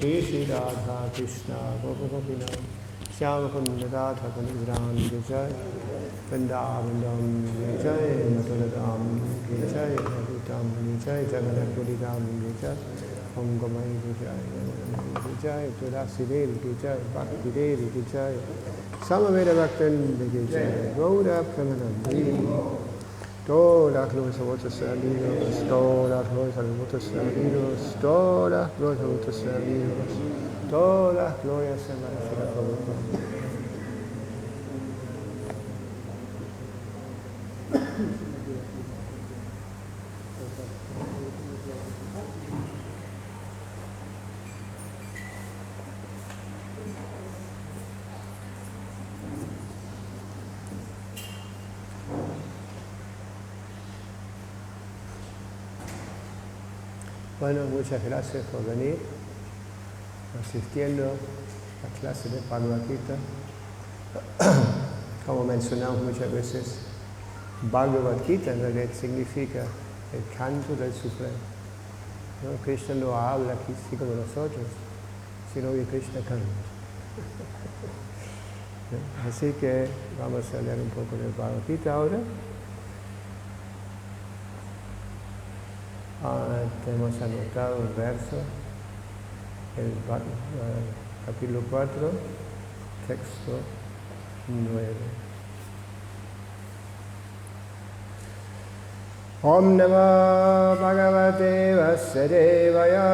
Shri Shri Radha Krishna Gopagopina Shyama Kunda Radha Kanivran Vijay Vrindavandam Vijay Matuladam Vijay Bhutam Vijay Jagannapuridam Vijay Ongamai Vijay Vijay Tudasidev Vijay Bhakti Devi Vijay Samaveda Bhaktan Vijay Gaura Pramanam todas las glorias a vosotros servidos, todas las glorias a vosotros servidos, todas las glorias a vosotros servidos, todas las glorias se merecen a vosotros. Bueno, muchas gracias por venir, asistiendo a la clase de Bhagavad Gita. Como mencionamos muchas veces, Bhagavad Gita en realidad significa el canto del Supremo. ¿No? Krishna no habla así como nosotros, sino que Krishna canta. ¿No? Así que vamos a leer un poco del Bhagavad Gita ahora. Tenemos anotado el verso, el capítulo 4, texto 9. Om Namo Bhagavate Vasudevaya.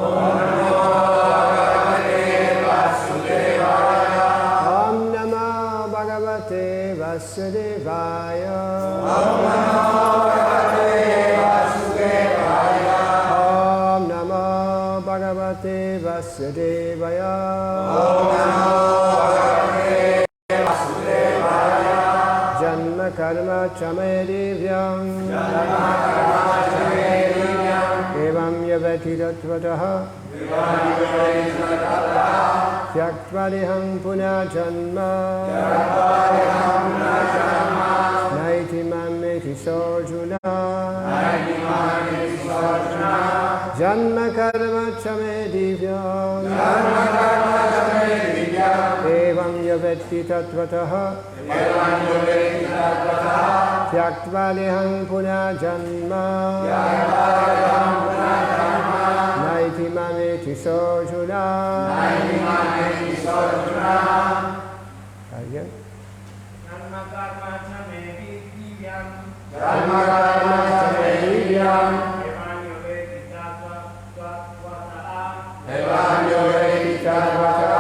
Om Namo Bhagavate Vasudevaya. Om Namo Bhagavate Vasudevaya. Om Namo Bhagavate Vasudevaya. Om Namo Bhagavate Vasudevaya. Om Namo Bhagavate Vasudevaya. Janma karma chame divyam. Evam yavati tatvataha Tyaktvariham punah janma Naiti mameti sarjuna Janma karma chame divyam Evam yavati tatvataha Tyaktvaliham punah janma Naiti mameti sarjuna. Again. Janma karma chame divyam. Janma karma chame divyam. Evam yavati tatvataha. Evam yavati tatvataha.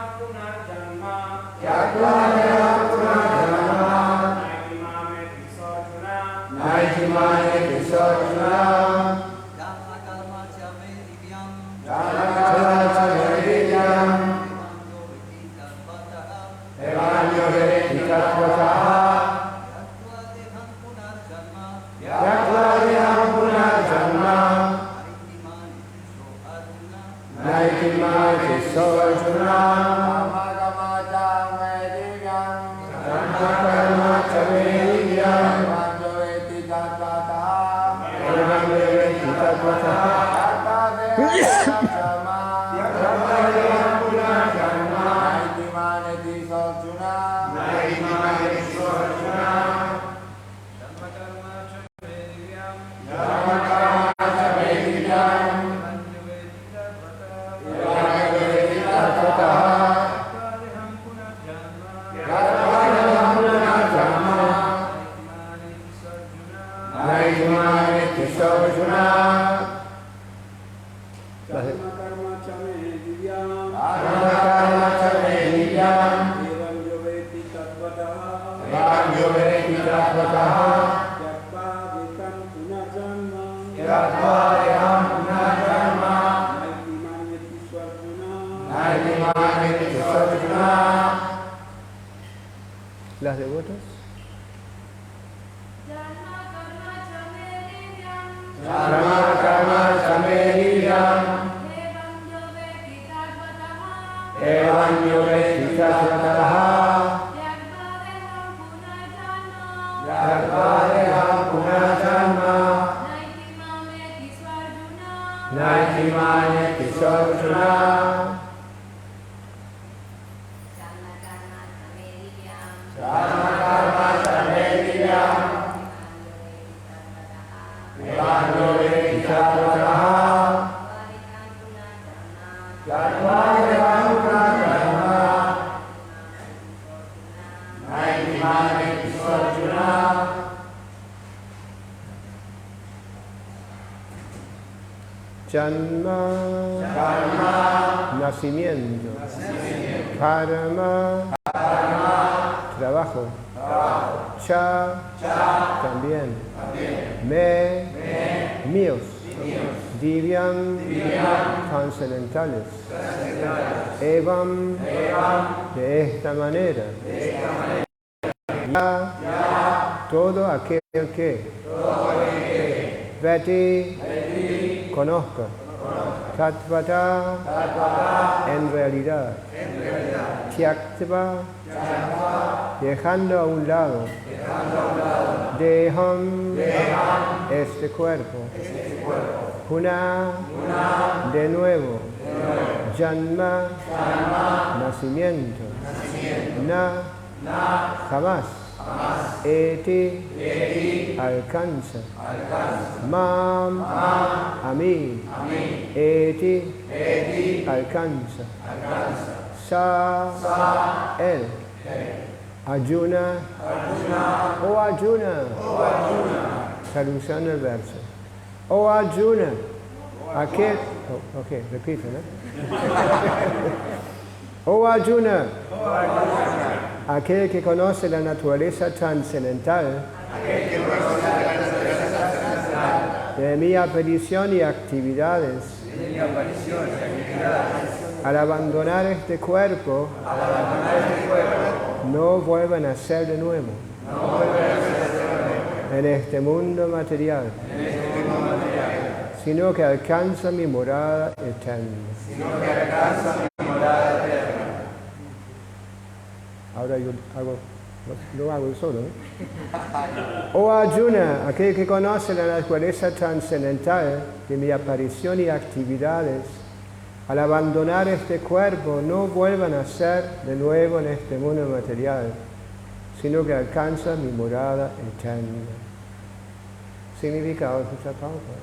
Tyaktvaliham punah janma. Tyaktvaliham punah janma. Naiti mameti sarjuna. Janma karma chame divyam. Janma karma chame divyam. Evam yavati tatvataha. Tyaktvaliham punah janma. Naiti mameti sarjuna. Janma karma chame divyam. Evam yavati tatvataha. Tyaktvaliham punah janma. Naiti mameti sarjuna. Naiti mameti sarjuna. Janma karma chame divyam. Janma karma chame divyam. Evam yavati tatvataha. Tyaktvaliham punah janma. Naiti mameti sarjuna. Janma karma chame divyam. Janma karma chame divyam. Evam yavati tatvataha. Evam yavati tatvataha. Tyaktvaliham punah janma. Tyaktvaliham punah janma. Naiti mameti sarjuna. Naiti mameti sarjuna. Las devotas. Janma karma chame divyam. Janma karma chame divyam. Evam yavati tatvataha. Tyaktvaliham punah janma. Naiti mameti sarjuna. Janma karma chame divyam. Evam yavati tatvataha. Tyaktvaliham punah janma. Naiti mameti sarjuna. Janma, nacimiento. Karma, trabajo. Cha, también. Me, míos. Divyam, trascendentales. Evam, de esta manera. Ya, todo aquello que. Vati, conozca. Tatvata, en realidad. Tyaktva, dejando a un lado, Deham, este cuerpo, Puna, de nuevo, Janma, nacimiento, Na, jamás, Eti, alcanza, Mam, a mí, Eti, alcanza, Sa, él, Arjuna, oh Arjuna, traducción del verso. Oh Arjuna, aquel, ok, repito, ¿no? Oh Arjuna, aquel que conoce la naturaleza trascendental de mi aparición y actividades, al abandonar este cuerpo, no vuelvan a nacer de nuevo en este mundo material, sino que alcanza mi morada eterna. Ahora yo lo hago solo, ¿eh? Oh Arjuna, aquel que conoce la naturaleza trascendental de mi aparición y actividades, al abandonar este cuerpo, no vuelva a nacer de nuevo en este mundo material, sino que alcanza mi morada eterna. Significado de esta pauta.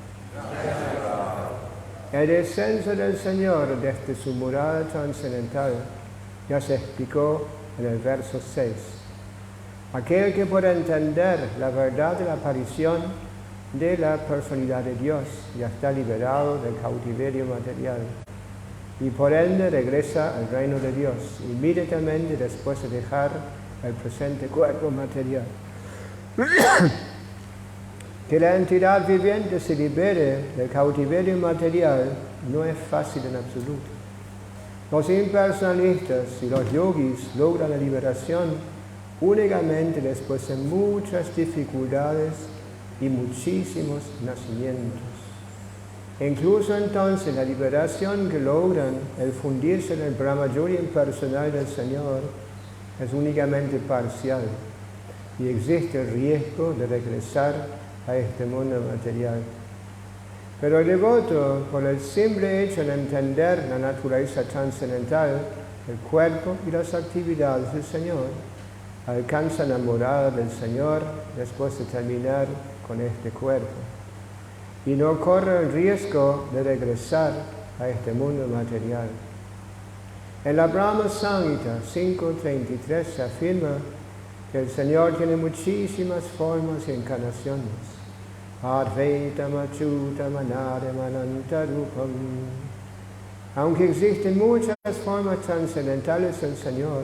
El descenso del Señor desde su morada trascendental ya se explicó en el verso 6. Aquel que pueda entender la verdad de la aparición de la personalidad de Dios ya está liberado del cautiverio material y por ende regresa al reino de Dios inmediatamente después de dejar el presente cuerpo material. Que la entidad viviente se libere del cautiverio material no es fácil en absoluto. Los impersonalistas y los yogis logran la liberación únicamente después de muchas dificultades y muchísimos nacimientos. Incluso entonces la liberación que logran el fundirse en el Brahma-yoga impersonal del Señor es únicamente parcial y existe el riesgo de regresar a este mundo material. Pero el devoto, por el simple hecho de entender la naturaleza trascendental, el cuerpo y las actividades del Señor, alcanza la morada del Señor después de terminar con este cuerpo y no corre el riesgo de regresar a este mundo material. En la Brahma Samhita 5.33 se afirma que el Señor tiene muchísimas formas y encarnaciones. Advaitam Achyutam Anadam Anantarupam. Aunque existen muchas formas trascendentales del Señor,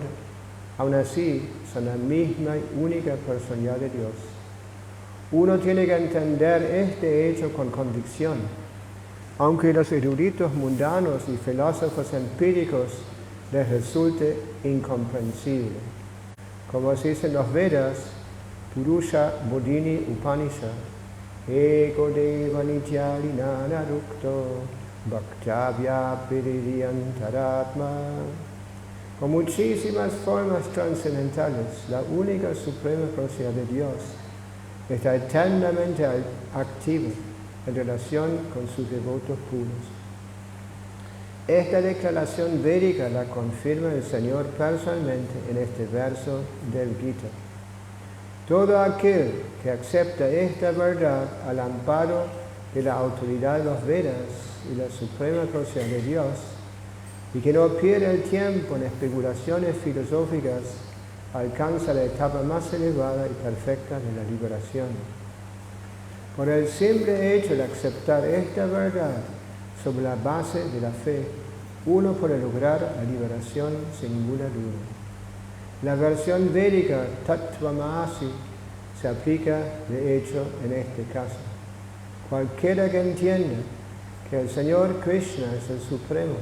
aún así son la misma y única personalidad de Dios. Uno tiene que entender este hecho con convicción, aunque los eruditos mundanos y filósofos empíricos les resulte incomprensible. Como se dice en los Vedas, Purusha Bodhini Upanishad, Eko Deva Nityalinana Rukto, Bhaktavya Piriyantaratma. Con muchísimas formas trascendentales, la única suprema personalidad de Dios está eternamente activa en relación con sus devotos puros. Esta declaración védica la confirma el Señor personalmente en este verso del Gita. Todo aquel que acepta esta verdad al amparo de la autoridad de los Vedas y la suprema personalidad de Dios, y que no pierde el tiempo en especulaciones filosóficas, alcanza la etapa más elevada y perfecta de la liberación. Por el simple hecho de aceptar esta verdad sobre la base de la fe, uno puede lograr la liberación sin ninguna duda. La versión védica Tattvamasi se aplica de hecho en este caso. Cualquiera que entienda que el Señor Krishna es el Supremo,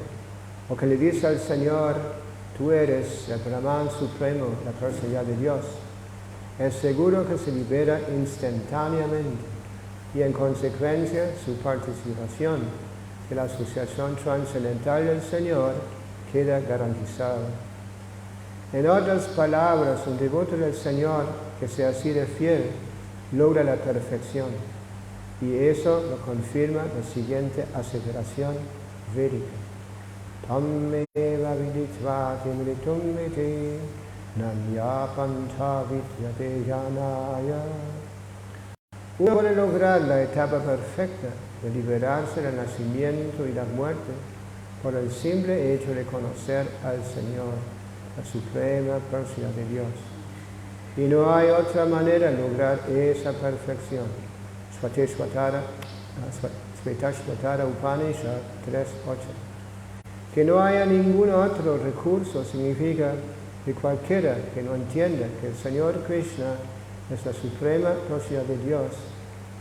o que le dice al Señor, tú eres el Brahman Supremo, la personalidad de Dios, es seguro que se libera instantáneamente y en consecuencia su participación en la asociación trascendental del Señor queda garantizada. En otras palabras, un devoto del Señor que sea así de fiel logra la perfección. Y eso lo confirma la siguiente aseveración védica. Tammeva viditva timritum iti nanyapanta vidyate janaya. Uno puede lograr la etapa perfecta de liberarse del nacimiento y la muerte por el simple hecho de conocer al Señor, la suprema personalidad de Dios. Y no hay otra manera de lograr esa perfección. Svetashvatara Upanishad 3.8. Que no haya ningún otro recurso significa que cualquiera que no entienda que el Señor Krishna es la suprema personalidad de Dios,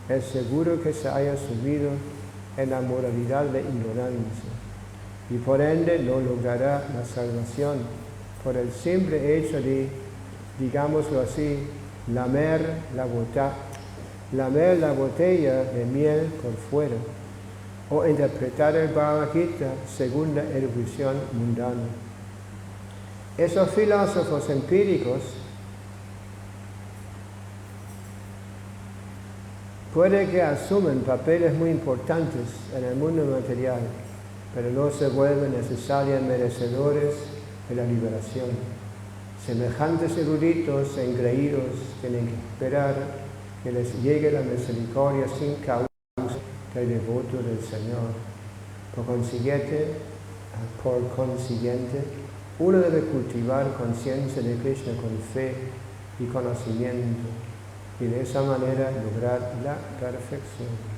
es seguro que se haya subido en la moralidad de ignorancia y por ende no logrará la salvación por el simple hecho de, digámoslo así, lamer la botella de miel por fuera o interpretar el Bhagavad Gita según la erudición mundana. Esos filósofos empíricos puede que asumen papeles muy importantes en el mundo material, pero no se vuelven necesariamente merecedores de la liberación. Semejantes eruditos e engreídos tienen que esperar que les llegue la misericordia sin causa del devoto del Señor. Por consiguiente, uno debe cultivar conciencia de Krishna con fe y conocimiento, y de esa manera lograr la perfección.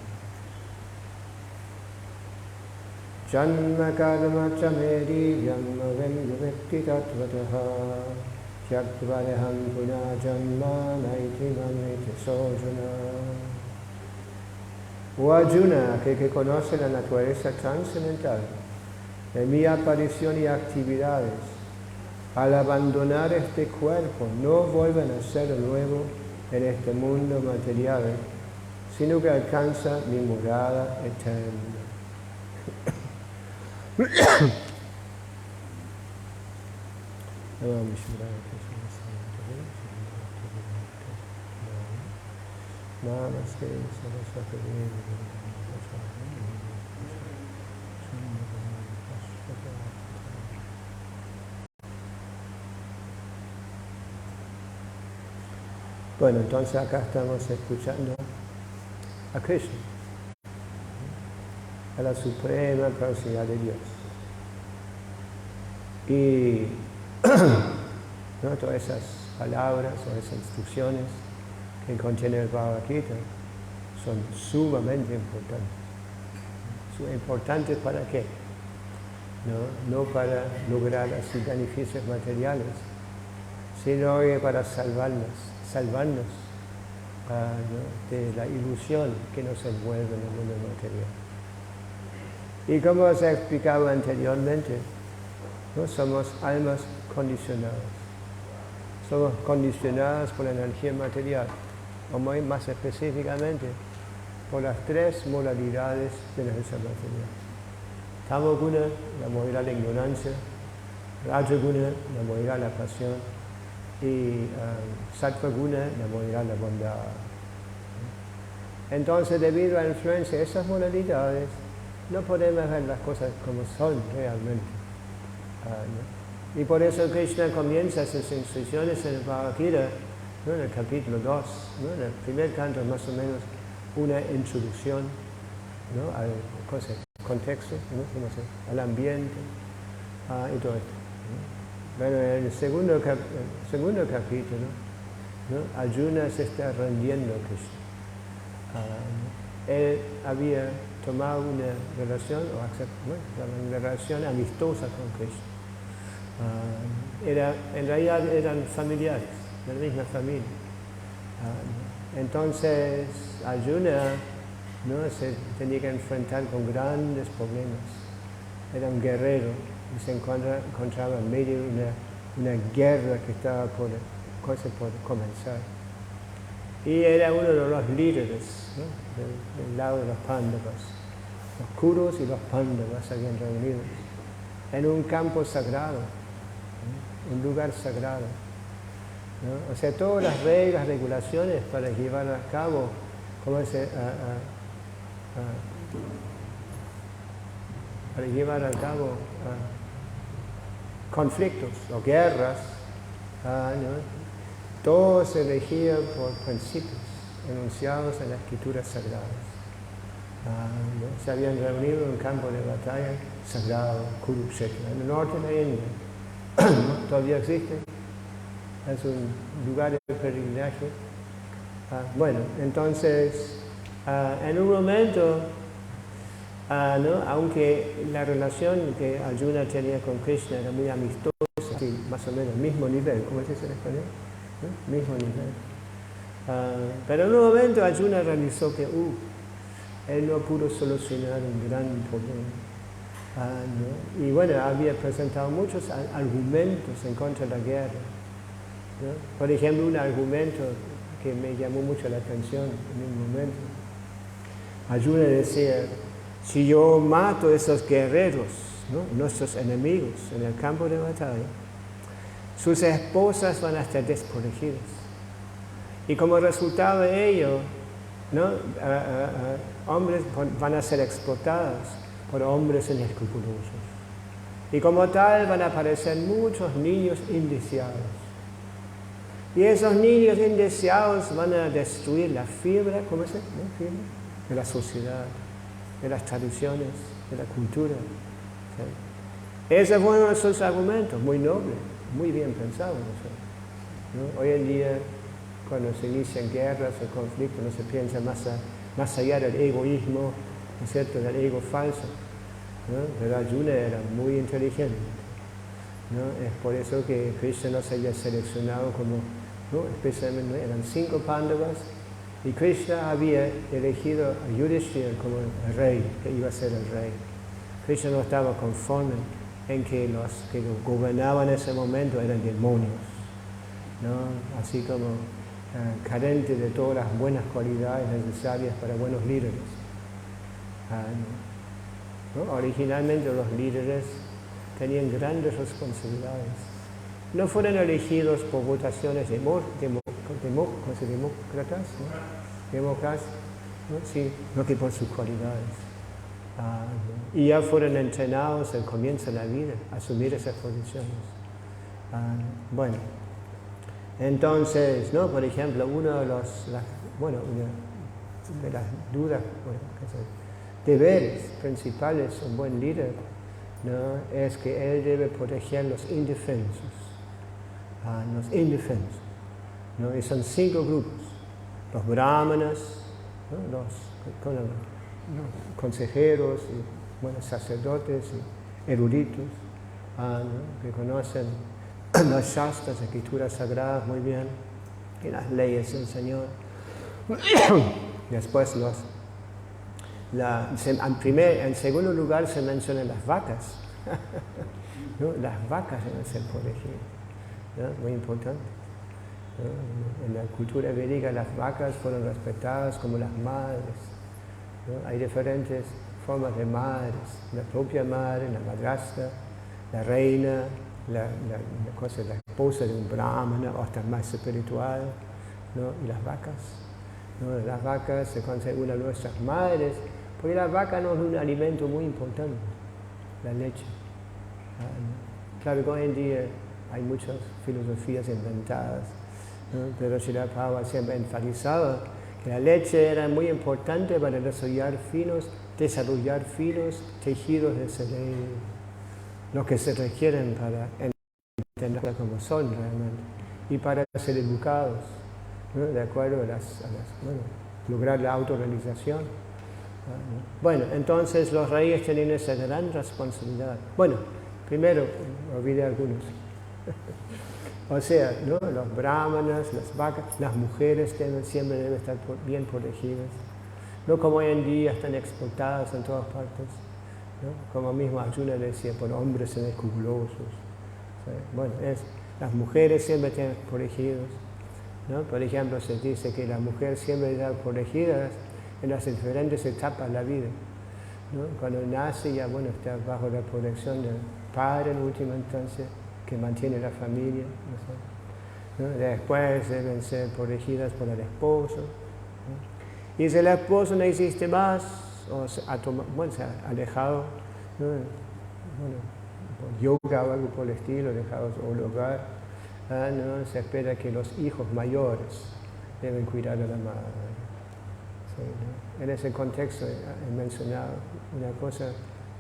Janma karma chameri janma vekti tatvataha yakvareham puna janma naiti mamiti sojana. O Arjuna, que conoce la naturaleza trascendental de mi aparición y actividades, al abandonar este cuerpo no vuelven a ser de nuevo en este mundo material, sino que alcanza mi morada eterna. Bueno, entonces acá estamos escuchando a Krishna, a la suprema personalidad de Dios. Y ¿no? Todas esas palabras o esas instrucciones que contiene el Bhagavad Gita son sumamente importantes. ¿Importantes para qué? No para lograr así beneficios materiales, sino para salvarnos de la ilusión que nos envuelve en el mundo material. Y como se ha explicado anteriormente, ¿no? Somos almas condicionadas. Somos condicionadas por la energía material, o más específicamente por las tres modalidades de la energía material. Tamoguna, la modalidad de la ignorancia; Rajaguna, la modalidad de la pasión; y Sattvaguna, la modalidad de la bondad. Entonces, debido a la influencia de esas modalidades, no podemos ver las cosas como son realmente. ¿No? Y por eso Krishna comienza sus instrucciones en el Bhagavad Gita, ¿no? En el capítulo 2, ¿no? En el primer canto, más o menos, una introducción, ¿no? Al contexto, ¿no? Al ambiente y todo esto. ¿No? Bueno, en el segundo capítulo, ¿no? Arjuna se está rendiendo a Krishna. Él había tomado una relación, una relación amistosa con Krishna. En realidad eran familiares, de la misma familia. Entonces Arjuna, ¿no? Se tenía que enfrentar con grandes problemas. Era un guerrero y se encontraba en medio de una guerra que estaba por comenzar. Y era uno de los líderes, ¿no? del lado de los Pándavas. Los Kurus y los Pándavas habían reunido en un campo sagrado. un lugar sagrado, ¿no? O sea, todas las reglas, regulaciones para llevar a cabo, para llevar a cabo conflictos o guerras, ¿no? Todo se regía por principios enunciados en las escrituras sagradas. ¿No? Se habían reunido en un campo de batalla sagrado, Kurukshetra, en el norte de la India. ¿No? Todavía existe, es un lugar de peregrinaje. Bueno, entonces, en un momento, ¿no? Aunque la relación que Arjuna tenía con Krishna era muy amistosa, sí, más o menos, mismo nivel, ¿cómo se dice en español? ¿No? Mismo nivel. Pero en un momento Arjuna realizó que él no pudo solucionar un gran problema. ¿No? Y bueno, había presentado muchos argumentos en contra de la guerra, ¿no? Por ejemplo, un argumento que me llamó mucho la atención en un momento. Arjuna decía, si yo mato a esos guerreros, ¿no? Nuestros enemigos en el campo de batalla, sus esposas van a estar desprotegidas. Y como resultado de ello, ¿no? Hombres van a ser explotados por hombres inescrupulosos. Y como tal van a aparecer muchos niños indeseados. Y esos niños indeseados van a destruir la fibra, ¿cómo se llama? Fibra de la sociedad, de las tradiciones, de la cultura. ¿Sí? Ese fue uno de sus argumentos, muy noble, muy bien pensado. ¿No? Hoy en día, cuando se inician guerras o conflictos, no se piensa más allá del egoísmo, ¿no es cierto?, del ego falso, ¿no? Pero Arjuna era muy inteligente, ¿no? Es por eso que Krishna no se había seleccionado como, ¿no? Especialmente eran 5 Pándavas y Krishna había elegido a Yudhishthira como el rey, que iba a ser el rey. Krishna no estaba conforme en que los que gobernaban en ese momento eran demonios, ¿no? Así como carente de todas las buenas cualidades necesarias para buenos líderes. ¿No? Originalmente los líderes tenían grandes responsabilidades. No fueron elegidos por votaciones demócratas, ¿no? Sí, no que por sus cualidades. Y ya fueron entrenados al comienzo de la vida a asumir esas posiciones. Bueno, entonces, ¿no? Por ejemplo, una de las dudas, deberes principales de un buen líder, ¿no? Es que él debe proteger los indefensos. ¿No? Y son 5 grupos: los brahmanas, ¿no? los consejeros, y, sacerdotes y eruditos, ¿no? Que conocen las shastras, escrituras sagradas muy bien, y las leyes del Señor. Después en segundo lugar se mencionan las vacas. ¿No? Las vacas deben ser protegidas, ¿no? Muy importante, ¿no? En la cultura védica las vacas fueron respetadas como las madres, ¿no? Hay diferentes formas de madres: la propia madre, la madrastra, la reina, la esposa de un brahmana o hasta más espiritual, ¿no? Y las vacas, ¿no? Las vacas se consideran una de nuestras madres, porque la vaca no es un alimento muy importante, la leche. Claro que hoy en día hay muchas filosofías inventadas, ¿no? Pero Srila Prabhupada siempre enfatizaba que la leche era muy importante para desarrollar finos tejidos de cerebro, lo que se requieren para entenderla como son realmente, y para ser educados, ¿no? De acuerdo a lograr la autorrealización. Bueno, entonces los reyes tenían esa gran responsabilidad. Bueno, primero, olvidé algunos. O sea, ¿no? Los brahmanas, las vacas, las mujeres siempre deben estar bien protegidas. No como hoy en día están explotadas en todas partes, ¿no? Como mismo Arjuna decía, por hombres inescrupulosos. ¿Sí? Bueno, las mujeres siempre tienen protegidas, ¿no? Por ejemplo, se dice que las mujeres siempre están protegidas en las diferentes etapas de la vida, ¿no? Cuando nace ya, está bajo la protección del padre en última instancia, que mantiene la familia. ¿No? Después deben ser protegidas por el esposo. ¿No? Y si el esposo no existe más, o se ha alejado, ¿no? Bueno, por yoga o algo por el estilo, dejados el hogar, ¿no? Se espera que los hijos mayores deben cuidar a la madre. Sí, ¿no? En ese contexto he mencionado una cosa,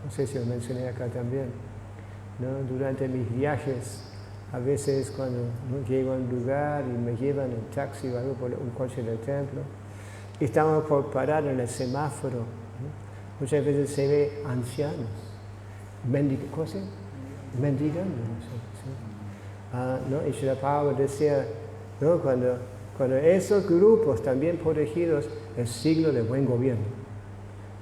no sé si lo mencioné acá también, ¿no? Durante mis viajes, a veces cuando, ¿no?, llego a un lugar y me llevan en taxi o algo por un coche del templo, y estamos por parar en el semáforo, ¿no? Muchas veces se ve ancianos, mendigando, ¿no? ¿Sí? ¿No? Y Srila Prabhupada decía, ¿no?, cuando esos grupos están bien protegidos, es signo de buen gobierno.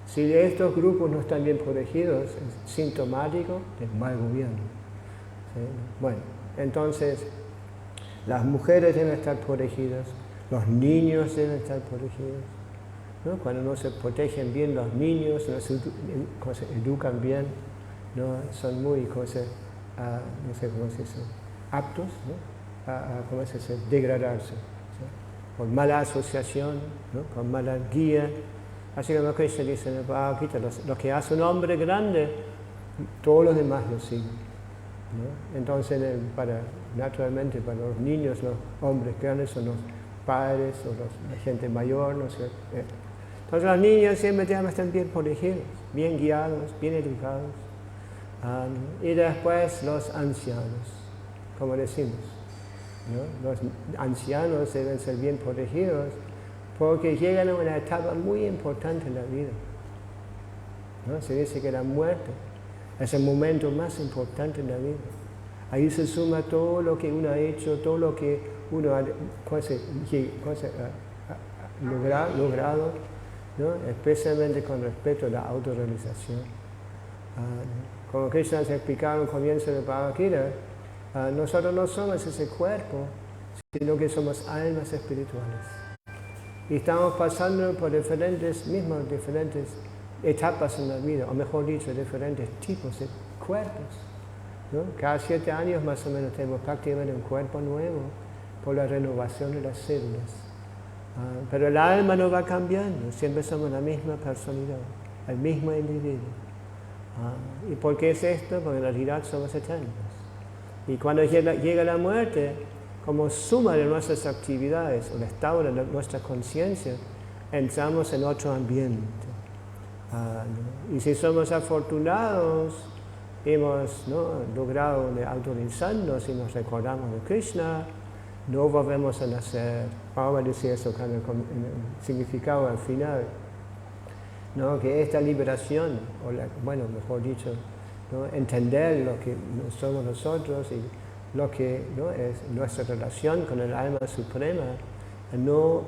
Si estos grupos no están bien protegidos, es sintomático de mal gobierno. ¿Sí? Bueno, entonces, las mujeres deben estar protegidas, los niños deben estar protegidos, ¿no? Cuando no se protegen bien los niños, no se educan bien, ¿no? Son muy no sé cómo se dice, aptos, ¿no?, a degradarse, ¿sí?, por mala asociación, ¿no?, con mala guía. Así como Krishna dice en el Bhagavad Gita, lo que hace un hombre grande, todos los demás lo siguen, ¿no? Entonces, naturalmente, para los niños, los hombres grandes son los padres o la gente mayor, no sé. Entonces los niños siempre deben estar bien protegidos, bien guiados, bien educados. Y después los ancianos, como decimos, ¿no? Los ancianos deben ser bien protegidos porque llegan a una etapa muy importante en la vida, ¿no? Se dice que la muerte es el momento más importante en la vida. Ahí se suma todo lo que uno ha hecho, todo lo que uno ha logrado, ¿no?, especialmente con respecto a la autorrealización. Como Krishna se explicaba al comienzo del Bhagavad Gita, nosotros no somos ese cuerpo, sino que somos almas espirituales. Y estamos pasando por diferentes etapas en la vida, o mejor dicho, diferentes tipos de cuerpos, ¿no? Cada 7 años más o menos tenemos prácticamente un cuerpo nuevo por la renovación de las células. Pero el alma no va cambiando, siempre somos la misma personalidad, el mismo individuo. ¿Y por qué es esto? Porque en realidad somos eternos. Y cuando llega la muerte, como suma de nuestras actividades o el estado de nuestra conciencia, entramos en otro ambiente. ¿No? Y si somos afortunados, hemos, ¿no?, logrado autorizarnos y nos recordamos de Krishna, no volvemos a nacer. Vamos a decir eso con el significado al final, ¿no?, que esta liberación, mejor dicho, ¿no?, entender lo que somos nosotros y lo que, ¿no?, es nuestra relación con el alma suprema, no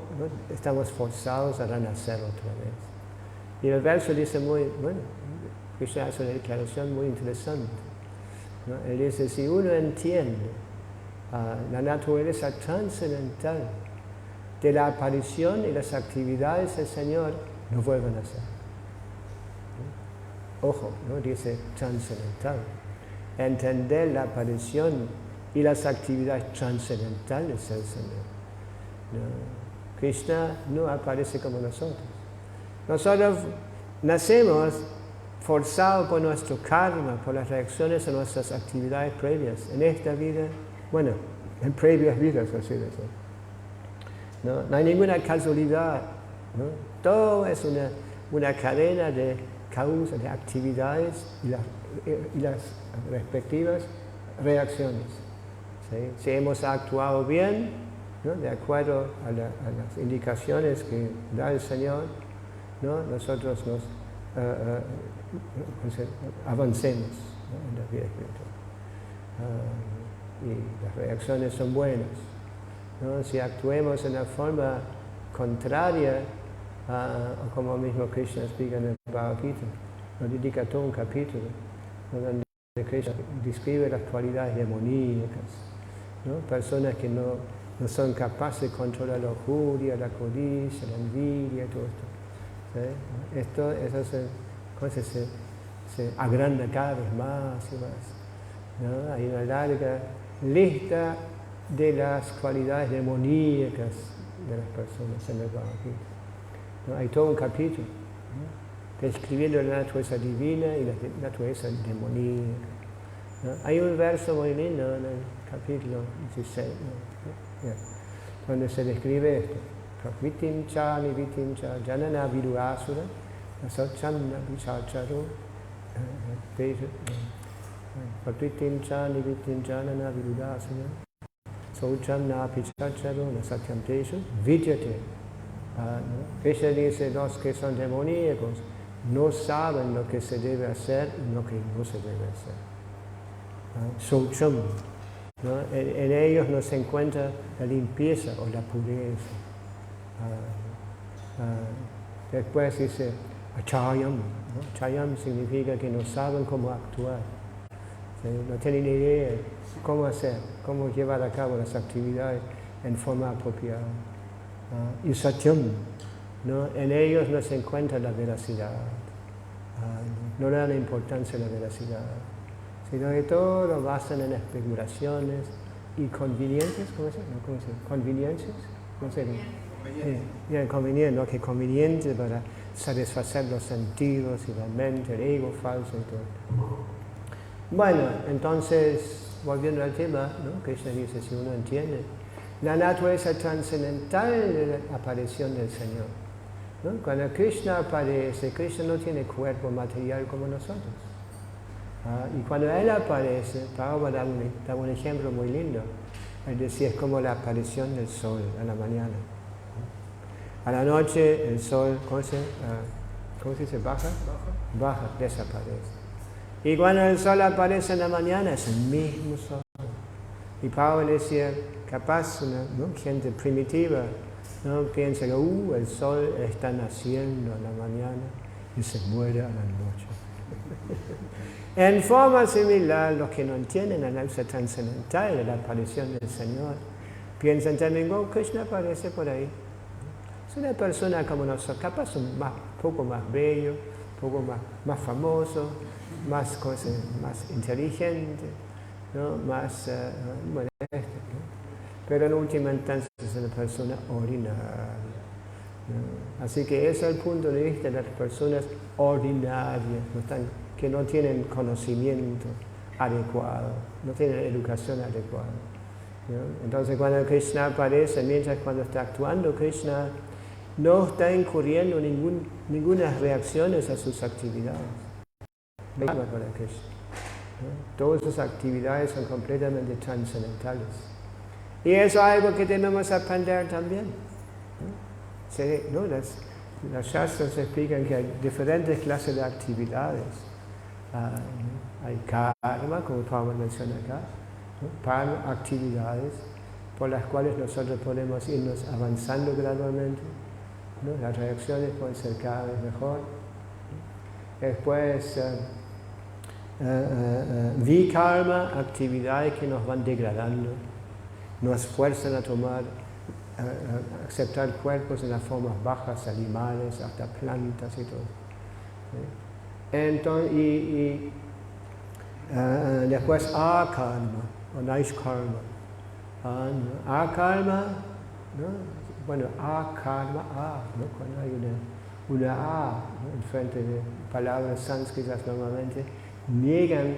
estamos forzados a renacer otra vez. Y el verso dice Krishna hace una declaración muy interesante, ¿no? Él dice, si uno entiende la naturaleza trascendental de la aparición y las actividades del Señor, no vuelve a nacer. ¿No? Ojo, ¿no?, dice trascendental. Entender la aparición y las actividades trascendentales del Señor. ¿No? Krishna no aparece como nosotros. Nosotros nacemos forzados por nuestro karma, por las reacciones a nuestras actividades previas, en esta vida, en previas vidas, así de eso. No hay ninguna casualidad, ¿no? Todo es una cadena de causas, de actividades y las respectivas reacciones. ¿Sí? Si hemos actuado bien, ¿no?, de acuerdo a las indicaciones que da el Señor, ¿no?, nosotros avancemos, ¿no?, en la vida espiritual. Y las reacciones son buenas, ¿no? Si actuemos en la forma contraria, o como mismo Krishna explica en el Bhagavad Gita, nos dedica todo un capítulo, ¿no?, donde Krishna describe las cualidades demoníacas, ¿no?, personas que no son capaces de controlar la lujuria, la codicia, la envidia, todo esto. Eso se agranda cada vez más y más. ¿no? Hay una larga lista de las cualidades demoníacas de las personas en el Bhagavad Gita, ¿no? Hay todo un capítulo, ¿no? Describiendo la naturaleza divina y la naturaleza demoníaca, ¿no? Hay un verso muy lindo en el capítulo 16, ¿no? Yeah. Donde se describe esto: Prakritim cha nivitim cha janana vidurasura asachanna vichacharo Prakritim cha nivitim janana vidurasura Sauchanna pichacharo nasatyam teshu vidyate. Krishna dice: los que son demoníacos no saben lo que se debe hacer y lo que no se debe hacer. Saucham, ¿no? En ellos no se encuentra la limpieza o la pureza. Después dice achayam, ¿no? Achayam significa que no saben cómo actuar, ¿sí? No tienen idea cómo hacer, cómo llevar a cabo las actividades en forma apropiada. Y satyam, ¿no? En ellos no se encuentra la veracidad, no le dan importancia a la veracidad, sino que todo lo basan en especulaciones y conveniencias, ¿cómo se llama? ¿Cómo se llama? ¿Conveniencias? No sé. Conveniente, ¿no? Que conveniente para satisfacer los sentidos y la mente, el ego falso y todo. Bueno, entonces, volviendo al tema, ¿no? Krishna dice: si uno entiende la naturaleza trascendental de la aparición del Señor, ¿no? Cuando Krishna aparece, Krishna no tiene cuerpo material como nosotros. Y cuando Él aparece, Prabhupada da un ejemplo muy lindo. Es decir, es como la aparición del sol a la mañana. A la noche el sol, ¿cómo se dice? Baja, desaparece. Y cuando el sol aparece en la mañana, es el mismo sol. Y Prabhupada decía, capaz ¿no? Gente primitiva, ¿no? Piensa que el sol está naciendo en la mañana y se muere a la noche. En forma similar, los que no entienden la naturaleza trascendental de la aparición del Señor, piensan también: Krishna aparece por ahí. Es una persona como nosotros, capaz un poco más bello, un poco más famoso, más inteligente, ¿no? Más modesto, ¿no? Pero en última instancia es una persona ordinaria, ¿no? Así que ese es el punto de vista de las personas ordinarias, que no tienen conocimiento adecuado, no tienen educación adecuada, ¿no? Entonces cuando Krishna aparece, mientras cuando está actuando Krishna, no está incurriendo en ninguna reacciones a sus actividades. Para Krishna, ¿no? Todas sus actividades son completamente trascendentales. Y eso es algo que debemos aprender también, ¿no? ¿No? Las shastras explican que hay diferentes clases de actividades. Hay karma, como Prabhupada menciona acá, ¿no? Actividades por las cuales nosotros podemos irnos avanzando gradualmente, ¿no? Las reacciones pueden ser cada vez mejor. Después, vikarma, actividades que nos van degradando, nos fuerzan a aceptar cuerpos en las formas bajas, animales, hasta plantas y todo, ¿sí? Entonces, después akarma o naishkarma. Akarma, ¿no? Bueno, akarma, ¿no? Cuando hay una A, ¿no? En frente de palabras sánscritas normalmente niegan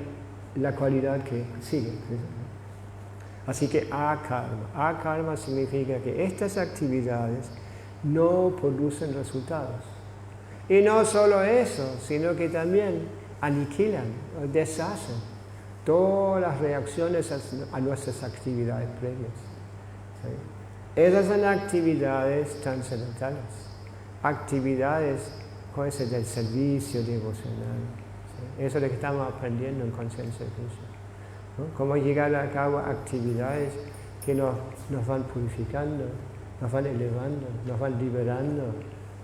la cualidad que sigue, ¿sí? Así que akarma significa que estas actividades no producen resultados. Y no solo eso, sino que también aniquilan, deshacen todas las reacciones a nuestras actividades previas, ¿sí? Esas son actividades trascendentales, actividades del servicio devocional, ¿sí? Eso es lo que estamos aprendiendo en Conciencia de Krishna, ¿no? Cómo llegar a cabo actividades que nos van purificando, nos van elevando, nos van liberando,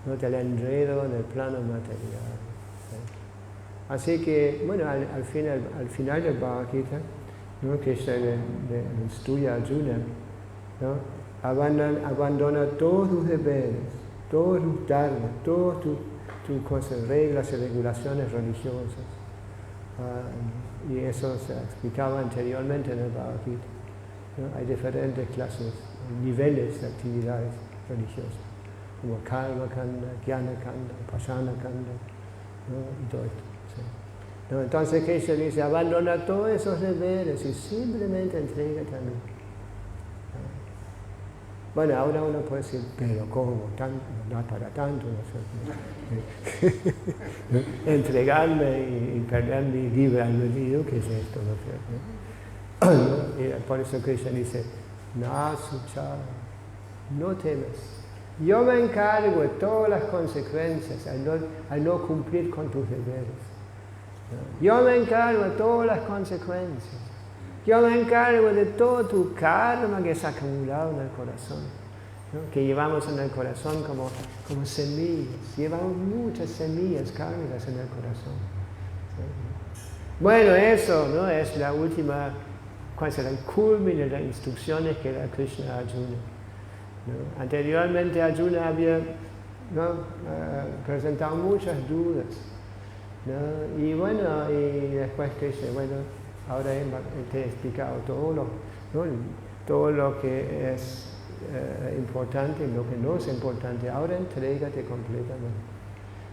¿no? Del enredo del plano material, ¿sí? Así que, bueno, al final del Bhagavad Gita, ¿no? Que se estudia Arjuna, ¿no? Abandona todos tus deberes, todos tus dharmas, todas tus cosas, reglas y regulaciones religiosas. Y eso se explicaba anteriormente en el Bhagavad Gita. ¿No? Hay diferentes clases, niveles de actividades religiosas, como Karma Kanda, Jnana Kanda, Pasana Kanda, ¿no? Y todo esto. ¿Sí? ¿No? Entonces Krishna dice, abandona todos esos deberes y simplemente entrégate a mí. Bueno, ahora uno puede decir, pero ¿cómo? No para tanto, no sé. Entregarme y perder mi libre albedrío, ¿qué es esto? No sé, ¿no? Y por eso Krishna dice, no temas. Yo me encargo de todas las consecuencias al no cumplir con tus deberes. ¿No? Yo me encargo de todas las consecuencias. Yo me encargo de todo tu karma que es acumulado en el corazón, ¿no? Que llevamos en el corazón como semillas. Llevamos muchas semillas kármicas en el corazón. ¿Sí? Bueno, eso, ¿no? Es la última, ¿cuál será? El culmine de las instrucciones que da Krishna a Arjuna, ¿no? Anteriormente Arjuna había, ¿no? Presentado muchas dudas, ¿no? Y bueno, y después Krishna, bueno, ahora te he explicado todo lo que es importante y lo que no es importante. Ahora entrégate completamente.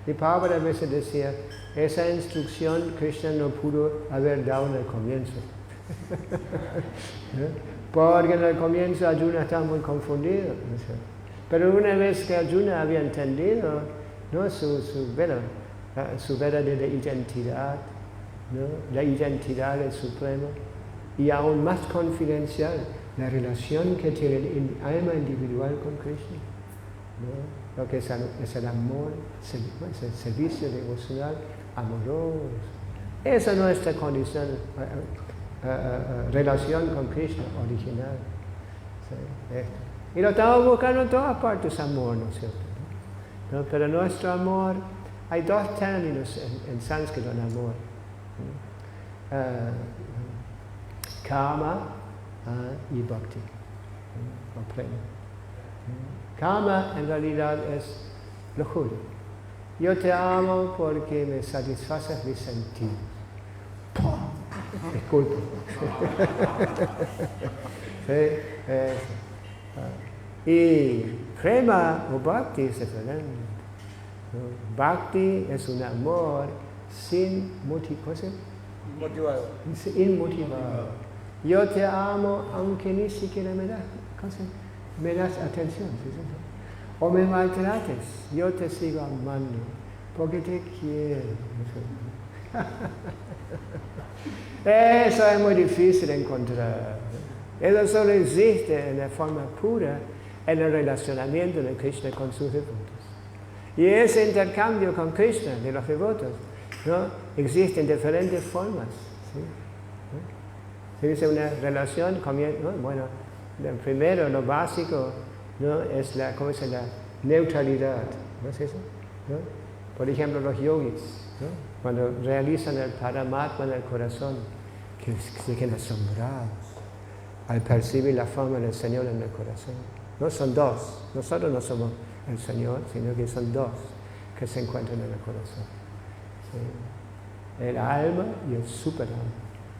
Y Prabhupada a veces decía, esa instrucción Krishna no pudo haber dado en el comienzo. ¿No? Porque en el comienzo Arjuna estaba muy confundido. ¿No? Pero una vez que Arjuna había entendido, ¿no? su verdadera identidad, ¿no? La identidad del Supremo, y aún más confidencial, la relación que tiene el alma individual con Krishna, ¿no? Lo que es el amor, el servicio devocional amoroso. Esa es nuestra condición, relación con Krishna original. ¿Sí? Y lo estamos buscando en todas partes, amor, ¿no es cierto? ¿No? Pero nuestro amor, hay dos términos en sánscrito en amor. Kama y bhakti, o pleno. Kama en realidad es lujuria. Yo te amo porque me satisfaces mis sentidos. Disculpe. Sí, y prema o bhakti es diferente. Bhakti es un amor sin motivación. Inmotivado. Yo te amo aunque ni siquiera me das atención. ¿Sí? O me maltrates, yo te sigo amando porque te quiero. Eso es muy difícil de encontrar. Eso solo existe en la forma pura en el relacionamiento de Krishna con sus devotos. Y ese intercambio con Krishna de los devotos, ¿no? Existe en diferentes formas. ¿Sí? ¿No? Se dice una relación, ¿no? Bueno, primero lo básico, ¿no? Es la neutralidad, ¿no es eso? ¿No? Por ejemplo, los yogis, ¿no? Cuando realizan el paramatma en el corazón, que se quedan asombrados al percibir la forma del Señor en el corazón. No son dos, nosotros no somos el Señor, sino que son dos que se encuentran en el corazón. ¿Sí? El alma y el superalma,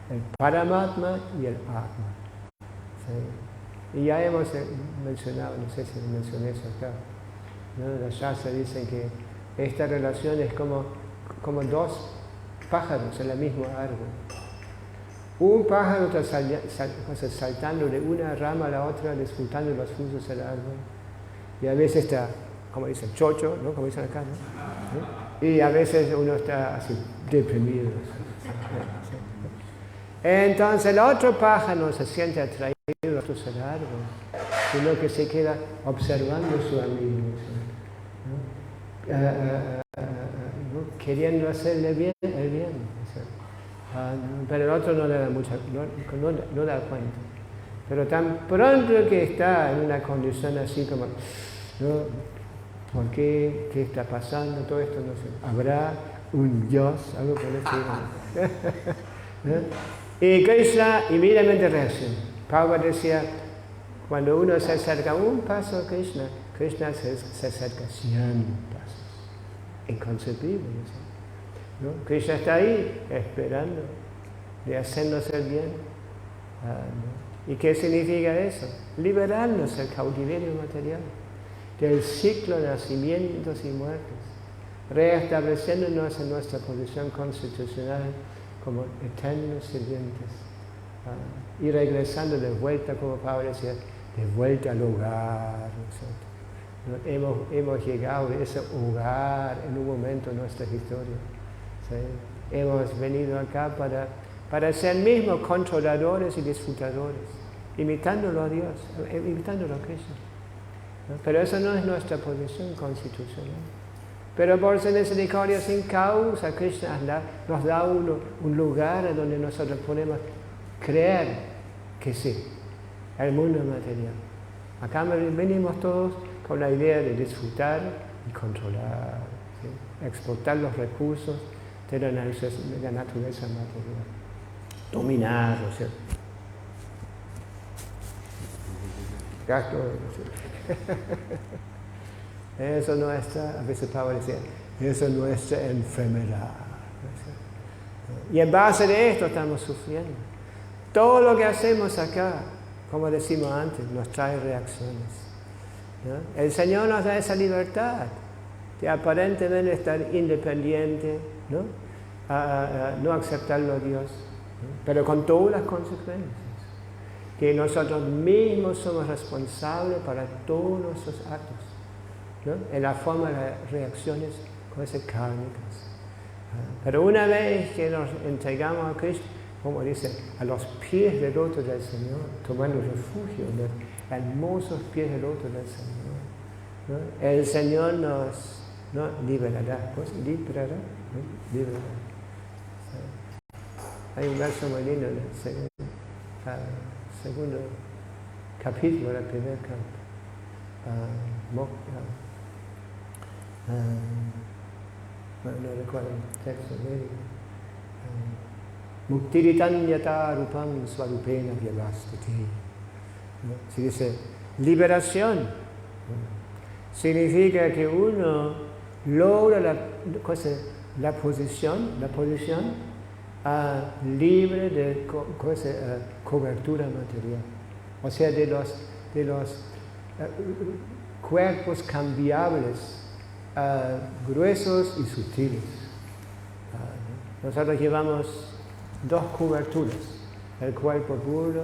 el paramatma y el atma. ¿Sí? Y ya hemos mencionado, no sé si mencioné eso acá, ¿no? Las shastras dicen que esta relación es como dos pájaros en el mismo árbol. Un pájaro está saltando de una rama a la otra, disfrutando los frutos del árbol. Y a veces está, como dicen, chocho, ¿no? Como dicen acá, ¿no? Y a veces uno está así, deprimido. Entonces el otro pájaro no se siente atraído a los frutos del árbol, sino que se queda observando a su amigo, ¿no? Queriendo hacerle bien, el bien. Pero el otro no le da no da cuenta. Pero tan pronto que está en una condición así como, ¿no? ¿Por qué? ¿Qué está pasando? Todo esto no sé. ¿Habrá un Dios? Algo por el estilo. ¿No? Y Krishna inmediatamente reacciona. Prabhupada decía, cuando uno se acerca un paso a Krishna, Krishna se acerca 100 pasos. Inconcebible. ¿No? Krishna está ahí esperando. de hacernos el bien. ¿Y qué significa eso? Liberarnos del cautiverio material, del ciclo de nacimientos y muertes, reestableciéndonos en nuestra posición constitucional como eternos sirvientes, y regresando de vuelta, como Pablo decía, de vuelta al hogar. ¿No? Hemos llegado a ese hogar en un momento de nuestra historia. ¿Sí? Hemos venido acá para ser mismos controladores y disfrutadores, imitándolo a Dios, imitándolo a Cristo. ¿No? Pero eso no es nuestra posición constitucional. Pero por su misericordia sin causa, Krishna nos da un lugar donde nosotros podemos creer que sí, el mundo material. Acá venimos todos con la idea de disfrutar y controlar, ¿sí? Exportar los recursos de la naturaleza material, dominar, ¿sí? Gasto, ¿sí? Eso es nuestra, a veces Pablo decía, eso es nuestra enfermedad. Y en base de esto estamos sufriendo. Todo lo que hacemos acá, como decimos antes, nos trae reacciones, ¿no? El Señor nos da esa libertad de aparentemente estar independiente, ¿no? No aceptarlo a Dios, ¿no? Pero con todas las consecuencias. Que nosotros mismos somos responsables para todos nuestros actos, ¿no? En la forma de reacciones kármicas. Pero una vez que nos entregamos a Cristo, como dice, a los pies del loto del Señor, tomando refugio en los hermosos pies del loto del Señor, ¿no? El Señor nos, ¿no?, liberará. Pues liberará, ¿no? Liberará. Hay un verso muy lindo en el segundo capítulo del primer canto. No recuerdo el texto médico. Muktiritan yata rupam swarupena vyavastati. Se dice liberación. Significa que uno logra la posición libre de cobertura material. O sea, de los cuerpos cambiables, gruesos y sutiles. Nosotros llevamos dos coberturas: el cuerpo puro,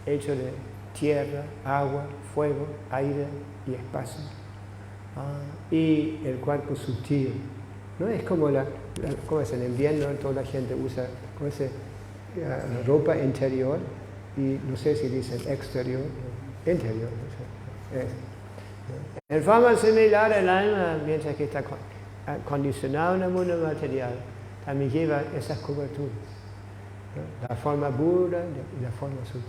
hecho de tierra, agua, fuego, aire y espacio, y el cuerpo sutil. ¿No? Es como como es en invierno, toda la gente usa ropa interior, y no sé si dicen exterior, interior. No sé. En forma similar, el alma, mientras que está condicionado en el mundo material, también lleva esas coberturas, ¿no? La forma pura y la forma sutil.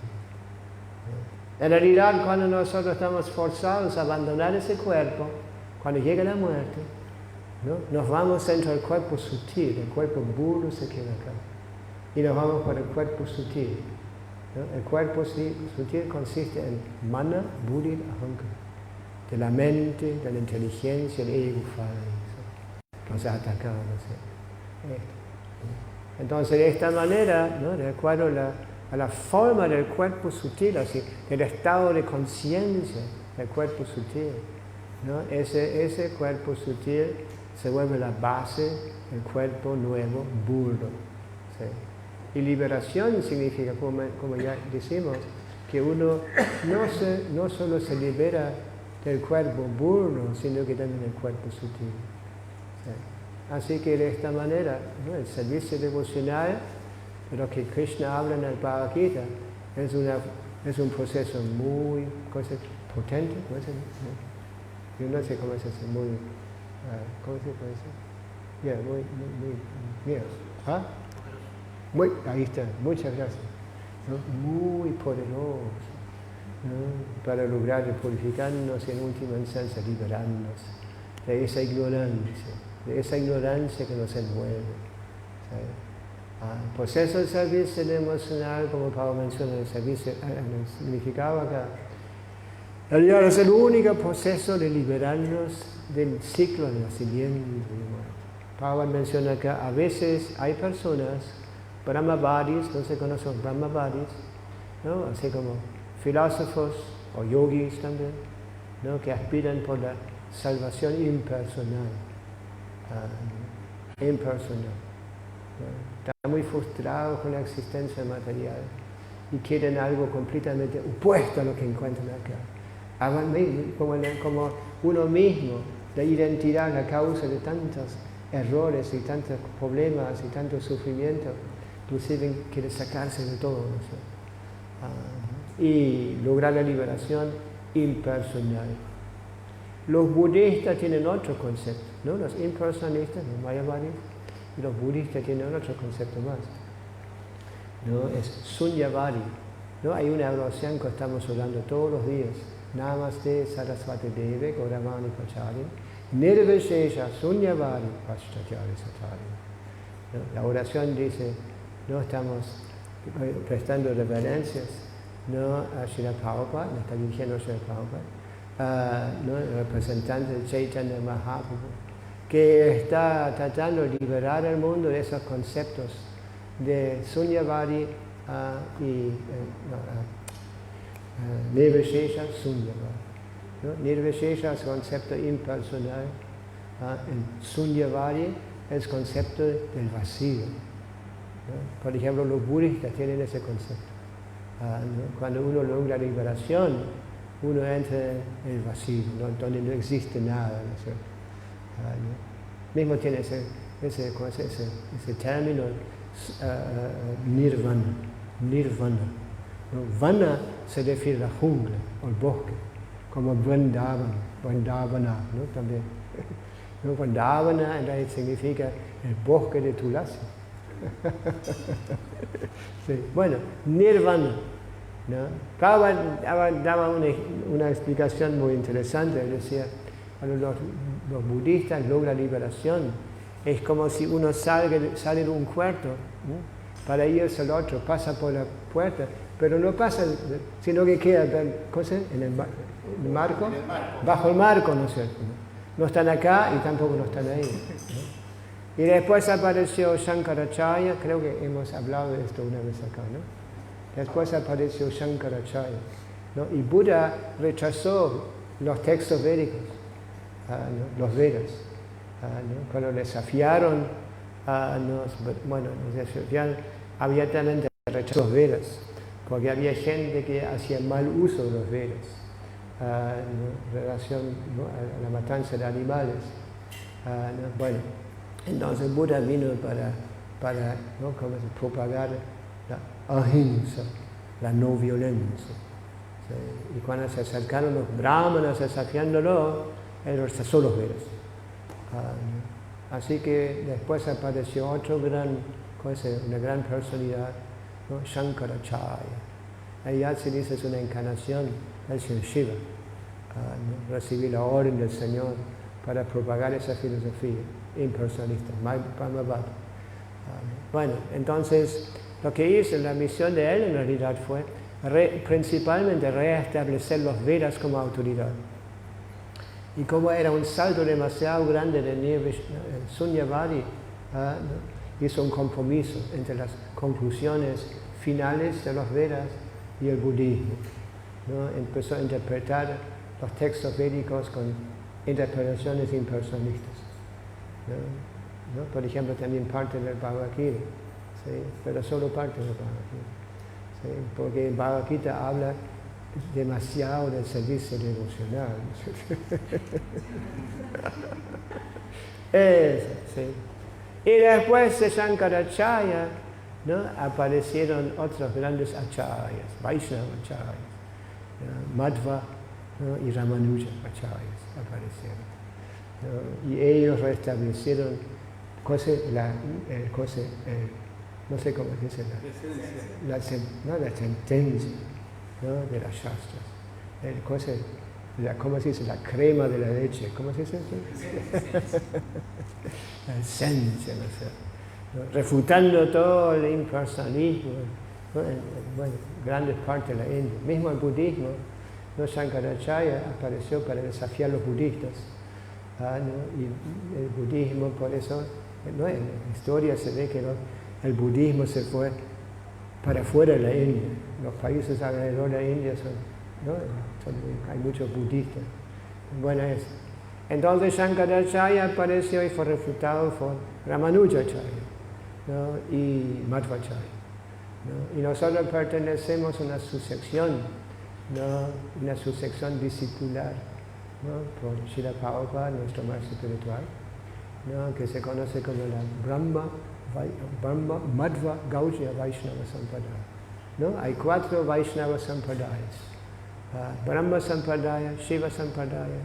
En realidad, cuando nosotros estamos forzados a abandonar ese cuerpo, cuando llega la muerte, ¿no?, nos vamos dentro del cuerpo sutil. El cuerpo puro se queda acá y nos vamos por el cuerpo sutil, ¿no? El cuerpo sutil consiste en mana, buddhi, ahankara, de la mente, de la inteligencia, el ego falso. Nos ha atacado, no sé. Entonces, de esta manera, ¿no?, de acuerdo a la forma del cuerpo sutil, así, el estado de conciencia del cuerpo sutil, ¿no?, ese cuerpo sutil se vuelve la base del cuerpo nuevo, burdo. ¿Sí? Y liberación significa, como ya decimos, que uno no solo se libera del cuerpo burdo, sino que también del cuerpo sutil. ¿Sí? Así que de esta manera, ¿no?, el servicio devocional, de lo que Krishna habla en el Bhagavad Gita, es un proceso muy potente, ¿no? Yo no sé cómo se dice, muy, ¿cómo se puede decir? Muy, ahí está, muchas gracias. ¿No? Muy poderoso, ¿no?, para lograr purificarnos y en última instancia liberarnos de esa ignorancia que nos envuelve. Pues eso es el servicio emocional, como Pablo menciona, el servicio, significaba acá. Es el único proceso de liberarnos del ciclo de nacimiento y muerte. Pablo menciona que a veces hay personas Brahmavadis, no se conocen Brahmavadis, ¿no? Así como filósofos o yogis también, ¿no? Que aspiran por la salvación impersonal. Impersonal. ¿No? Están muy frustrados con la existencia material y quieren algo completamente opuesto a lo que encuentran acá. Como uno mismo, la identidad, la causa de tantos errores y tantos problemas y tanto sufrimiento, inclusive quiere sacarse de todo eso. Y lograr la liberación impersonal. Los budistas tienen otro concepto, ¿no? Los impersonalistas, los mayavadis, y los budistas tienen otro concepto más, ¿no? Es sunyavadi, ¿no? Hay una oración que estamos orando todos los días. Namaste Saraswati Deve Gauravani Pachari Nirvishesha Sunyavadi Pashtatyari Satari. La oración dice, no estamos prestando reverencias, no a Srila Prabhupada, no está dirigiendo a Srila Prabhupada, no, el representante de Chaitanya Mahaprabhu, que está tratando de liberar al mundo de esos conceptos de Sunyavadi y Nirvishesha Sunyavadi. ¿No? Nirvishesha es concepto impersonal, el Sunyavadi es concepto del vacío. ¿No? Por ejemplo, los budistas tienen ese concepto. ¿No? Cuando uno logra la liberación, uno entra en el vacío, ¿no? Donde no existe nada. ¿No? Mismo tiene ese término nirvana. Nirvana. ¿No? Vana se refiere a la jungla o al bosque, como Vrindavana, ¿no? También. ¿No? Vrindavana en realidad significa el bosque de Tulasi. Sí. Bueno, nirvana, ¿no? Prabhupada daba una explicación muy interesante. Él decía, cuando los budistas logran liberación, es como si uno sale de un cuarto, ¿no? Para irse al otro, pasa por la puerta, pero no pasa, sino que queda en el marco, bajo el marco, ¿no es cierto? No están acá y tampoco no están ahí, ¿no? Y después apareció Shankaracharya, creo que hemos hablado de esto una vez acá, ¿no? Después apareció Shankaracharya, ¿no? Y Buda rechazó los textos védicos, ¿no? Los Vedas, ¿no? Cuando desafiaron, nos desafiaron abiertamente, rechazó los Vedas, porque había gente que hacía mal uso de los Vedas, ¿no? En relación, ¿no? a la matanza de animales, ¿no? Bueno, entonces Buda vino para ¿no? propagar la ahimsa, la no violencia. ¿Sí? Y cuando se acercaron los brahmanas desafiándolo, él rechazó los Vedas. Así que después apareció una gran personalidad, ¿no? Shankaracharya. Allá se dice es una encarnación del Señor Shiva. ¿No? Recibí la orden del Señor para propagar esa filosofía impersonalista, Brahmavada. Bueno, entonces lo que hizo, la misión de él en realidad fue principalmente reestablecer los Vedas como autoridad. Y como era un salto demasiado grande de Sunyavadi, ¿no? Hizo un compromiso entre las conclusiones finales de los Vedas y el budismo, ¿no? Empezó a interpretar los textos védicos con interpretaciones impersonalistas, ¿no? ¿No? Por ejemplo, también parte del Bhagavad Gita, ¿sí? Pero solo parte del Bhagavad Gita, ¿sí? Porque el Bhagavad Gita habla demasiado del servicio devocional. Eso, sí. Y después de Shankaracharya, ¿no? Aparecieron otros grandes acharyas, Vaishnava acharyas, ¿no? Madhva, ¿no? Y Ramanuja acharyas aparecieron, ¿no? Y ellos restablecieron no sé cómo dice la sentencia, ¿no? De las shastras, ¿cómo se dice? La crema de la leche, ¿cómo se dice eso? La esencia, ¿no sé? ¿No? Refutando todo el impersonalismo, ¿no? Bueno, grandes partes de la India. Mismo el budismo, ¿no? Shankaracharya apareció para desafiar a los budistas, ¿no? Y el budismo, por eso, ¿no? En la historia se ve que el budismo se fue para afuera de la India. Los países alrededor de la India hay muchos budistas. Bueno, eso. Entonces Shankaracharya apareció y fue refutado por Ramanujacharya, ¿no? Y Madhvacharya, ¿no? Y nosotros pertenecemos a una sucesión, ¿no? Una sucesión discipular, ¿no? Por Srila Prabhupada, nuestro maestro espiritual, ¿no? Que se conoce como la Brahma Madhva Gaudiya Vaishnava Sampradaya, ¿no? Hay 4 Vaishnava Sampradayas: Brahma Sampradaya, Shiva Sampradaya,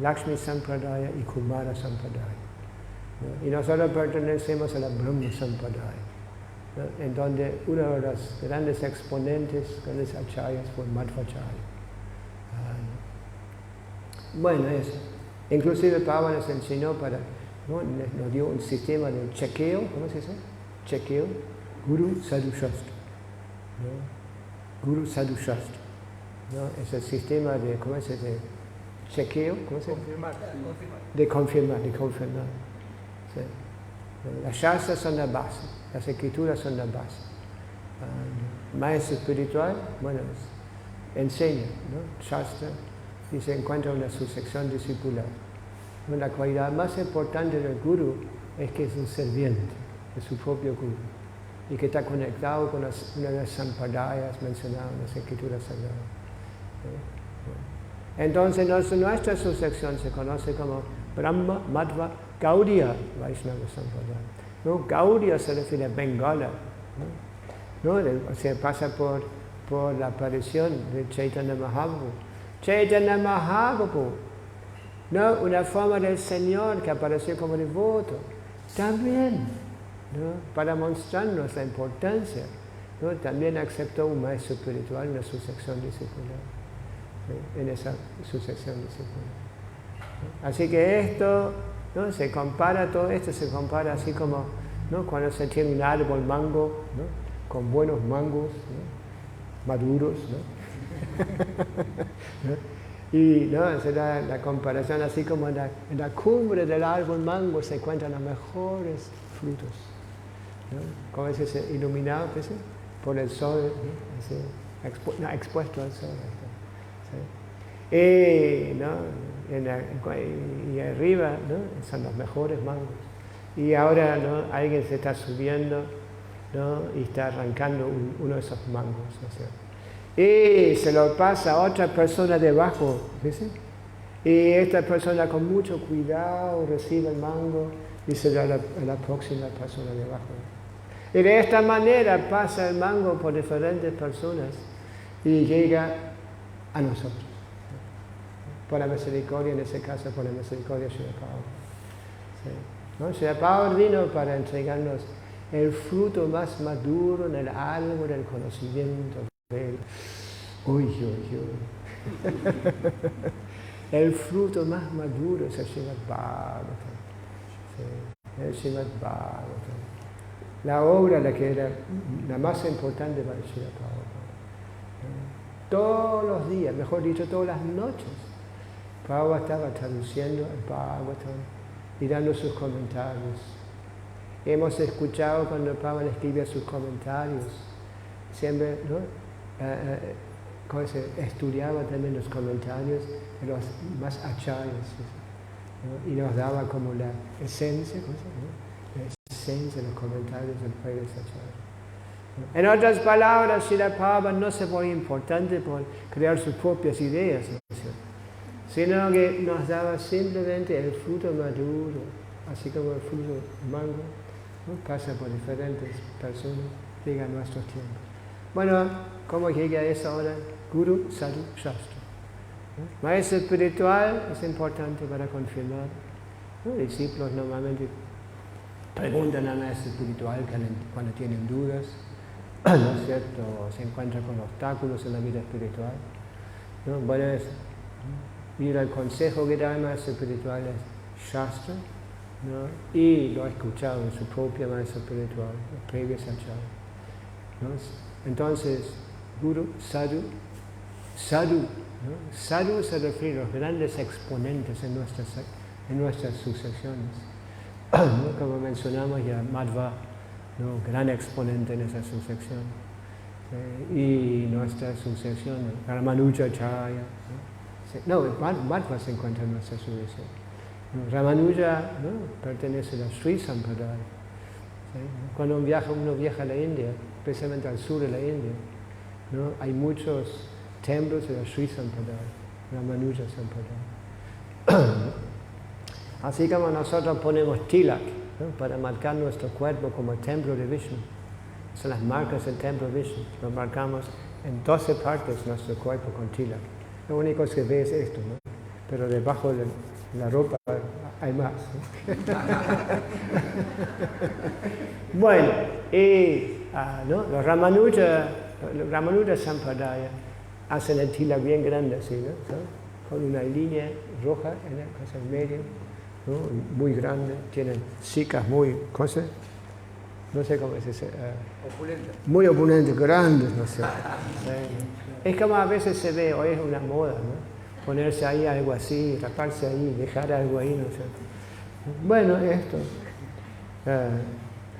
Lakshmi Sampradaya y Kumara Sampradaya, ¿no? Y nosotros pertenecemos a la Brahma Sampradaya, ¿no? En donde uno de los grandes exponentes, grandes acharyas, fue Madhvacharya. Bueno, eso. Inclusive Prabhupada nos enseñó ¿no? Nos dio un sistema de chequeo, ¿cómo se dice? Chequeo, Guru Sadhu Shastra, ¿no? Guru Sadhu Shastra, ¿no? Es el sistema de, ¿cómo se dice? Chequeo, ¿cómo se dice? De confirmar. Sí. Las shastras son la base, las escrituras son la base. Maestro espiritual, bueno, enseña, ¿no? Shastra, y se encuentra una sucesión discipular. La cualidad más importante del guru es que es un serviente de su propio guru y que está conectado con una de las sampradayas mencionadas en las escrituras sagradas. Entonces nuestra sucesión se conoce como Brahma Madhva Gaudiya Vaishnava Sampradaya, ¿no? Gaudiya se refiere a Bengala, ¿no? O sea, pasa por la aparición de Chaitanya Mahaprabhu. Chaitanya Mahaprabhu, ¿no? Una forma del Señor que apareció como devoto, también, ¿no? Para mostrarnos la importancia, ¿no? También aceptó un maestro espiritual en la sucesión discipular, ¿sí? En esa sucesión discipular, ¿no? Así que esto, ¿no? Se compara, todo esto se compara así como, ¿no? Cuando se tiene un árbol mango, ¿no? Con buenos mangos, ¿no? Maduros, ¿no? ¿no? Y ¿no? Se da la comparación así como en la cumbre del árbol mango se encuentran los mejores frutos, ¿no? Como es iluminado, ¿sí? Por el sol, ¿no? Expuesto al sol, ¿sí? Y, ¿no? Y arriba, ¿no? Son los mejores mangos. Y ahora, ¿no? Alguien se está subiendo, ¿no? Y está arrancando uno de esos mangos, ¿no es cierto? Y se lo pasa a otra persona debajo, ¿sí? Y esta persona con mucho cuidado recibe el mango y se da a la próxima persona debajo. Y de esta manera pasa el mango por diferentes personas y llega a nosotros. Por la misericordia, en ese caso, por la misericordia de Srila Prabhupada, ¿sí? ¿No? Srila Prabhupada vino para entregarnos el fruto más maduro en el árbol del conocimiento. Uy. El fruto más maduro es el Srimad Bhagavatam. Sí, el Srimad Bhagavatam. La obra la que era la más importante para el Srila Prabhupada. Todos los días, mejor dicho, todas las noches, Prabhupada estaba traduciendo el Bhagavatam y dando sus comentarios. Hemos escuchado cuando Prabhupada escribía sus comentarios, siempre, ¿no? Estudiaba también los comentarios de los más acharyas, ¿no? Y nos daba como la esencia, ¿no? La esencia de los comentarios del Rey Acharya, ¿no? En otras palabras, Srila Prabhupada no se fue importante por crear sus propias ideas, ¿no? Sino que nos daba simplemente el fruto maduro, así como el fruto mango, ¿no? Pasa por diferentes personas, llega a nuestros tiempos. Bueno, ¿cómo llega a esa hora? Guru Sadhu Shastra, ¿no? Maestro espiritual es importante para confirmar, ¿no? Discípulos normalmente preguntan al maestro espiritual cuando tienen dudas, ¿no es cierto? Se encuentran con obstáculos en la vida espiritual, ¿no? Bueno, y el consejo que da el maestro espiritual es Shastra, ¿no? Y lo ha escuchado en su propia maestro espiritual, los previos acharyas, ¿no? Entonces, Guru, Sadhu, ¿no? Sadhu se refiere a los grandes exponentes en nuestras sucesiones, ¿no? Como mencionamos ya, Madhva ¿no? Gran exponente en esa sucesión. Y nuestra sucesión, Ramanujacharya, Madhva se encuentra en nuestra sucesión. Ramanuja, ¿no? Pertenece a la Sri Sampradaya. ¿Sí? Cuando uno viaja a la India, especialmente al sur de la India, ¿no? Hay muchos templos de la Sri Sampradaya, Ramanuja Sampradaya. Así como nosotros ponemos tilak, ¿no? Para marcar nuestro cuerpo como el templo de Vishnu. Son las marcas del templo de Vishnu. Lo marcamos en 12 partes nuestro cuerpo con tilak. Lo único que ve es esto, ¿no? Pero debajo de la ropa hay más, ¿no? Bueno, y ¿no? Los Ramanuja Sampradaya hacen el tilak bien grande así, ¿no? Con una línea roja en el medio, ¿no? Muy grande, tienen chicas muy, ¿cosas? No sé cómo es ese. Opulenta. Muy opulentas, grandes, no sé. Es como a veces se ve, hoy es una moda, ¿no? Ponerse ahí algo así, taparse ahí, dejar algo ahí, no sé. Bueno, esto.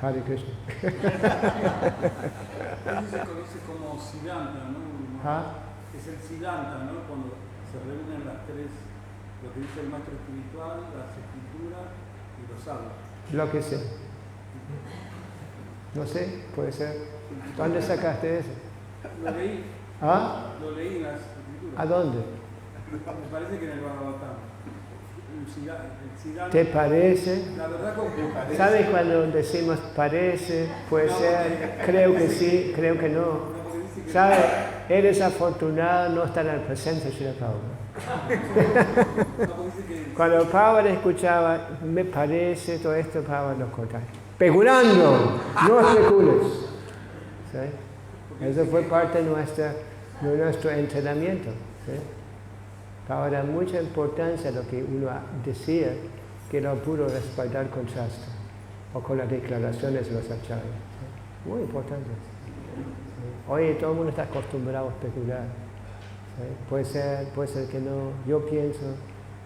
Hare Krishna. Eso se conoce como Siddhanta, ¿no? ¿Ah? Es el Siddhanta, ¿no? Cuando se reúnen las tres, lo que dice el maestro espiritual, las escrituras y los salmos. Lo que sea. No sé, puede ser. ¿Dónde sacaste eso? Lo leí. ¿Ah? Lo leí en las escrituras. ¿A dónde? Me parece que en el Bhagavatam. El Siddhanta. ¿Te parece? La verdad que parece. ¿Sabes cuando decimos parece, puede ser, creo que sí, creo que no? ¿Sabes? Eres afortunado no estar en la presencia de Srila Prabhupada. Cuando Prabhupada escuchaba, me parece, todo esto, Prabhupada nos cortaba. Especulando, no especules. ¿Sí? Eso fue parte de nuestro entrenamiento. ¿Sí? Ahora, mucha importancia a lo que uno decía, que no pudo respaldar con Shastra o con las declaraciones de los acharyas. ¿Sí? Muy importante. ¿Sí? Hoy todo el mundo está acostumbrado a especular. ¿Sí? Puede ser que no, yo pienso,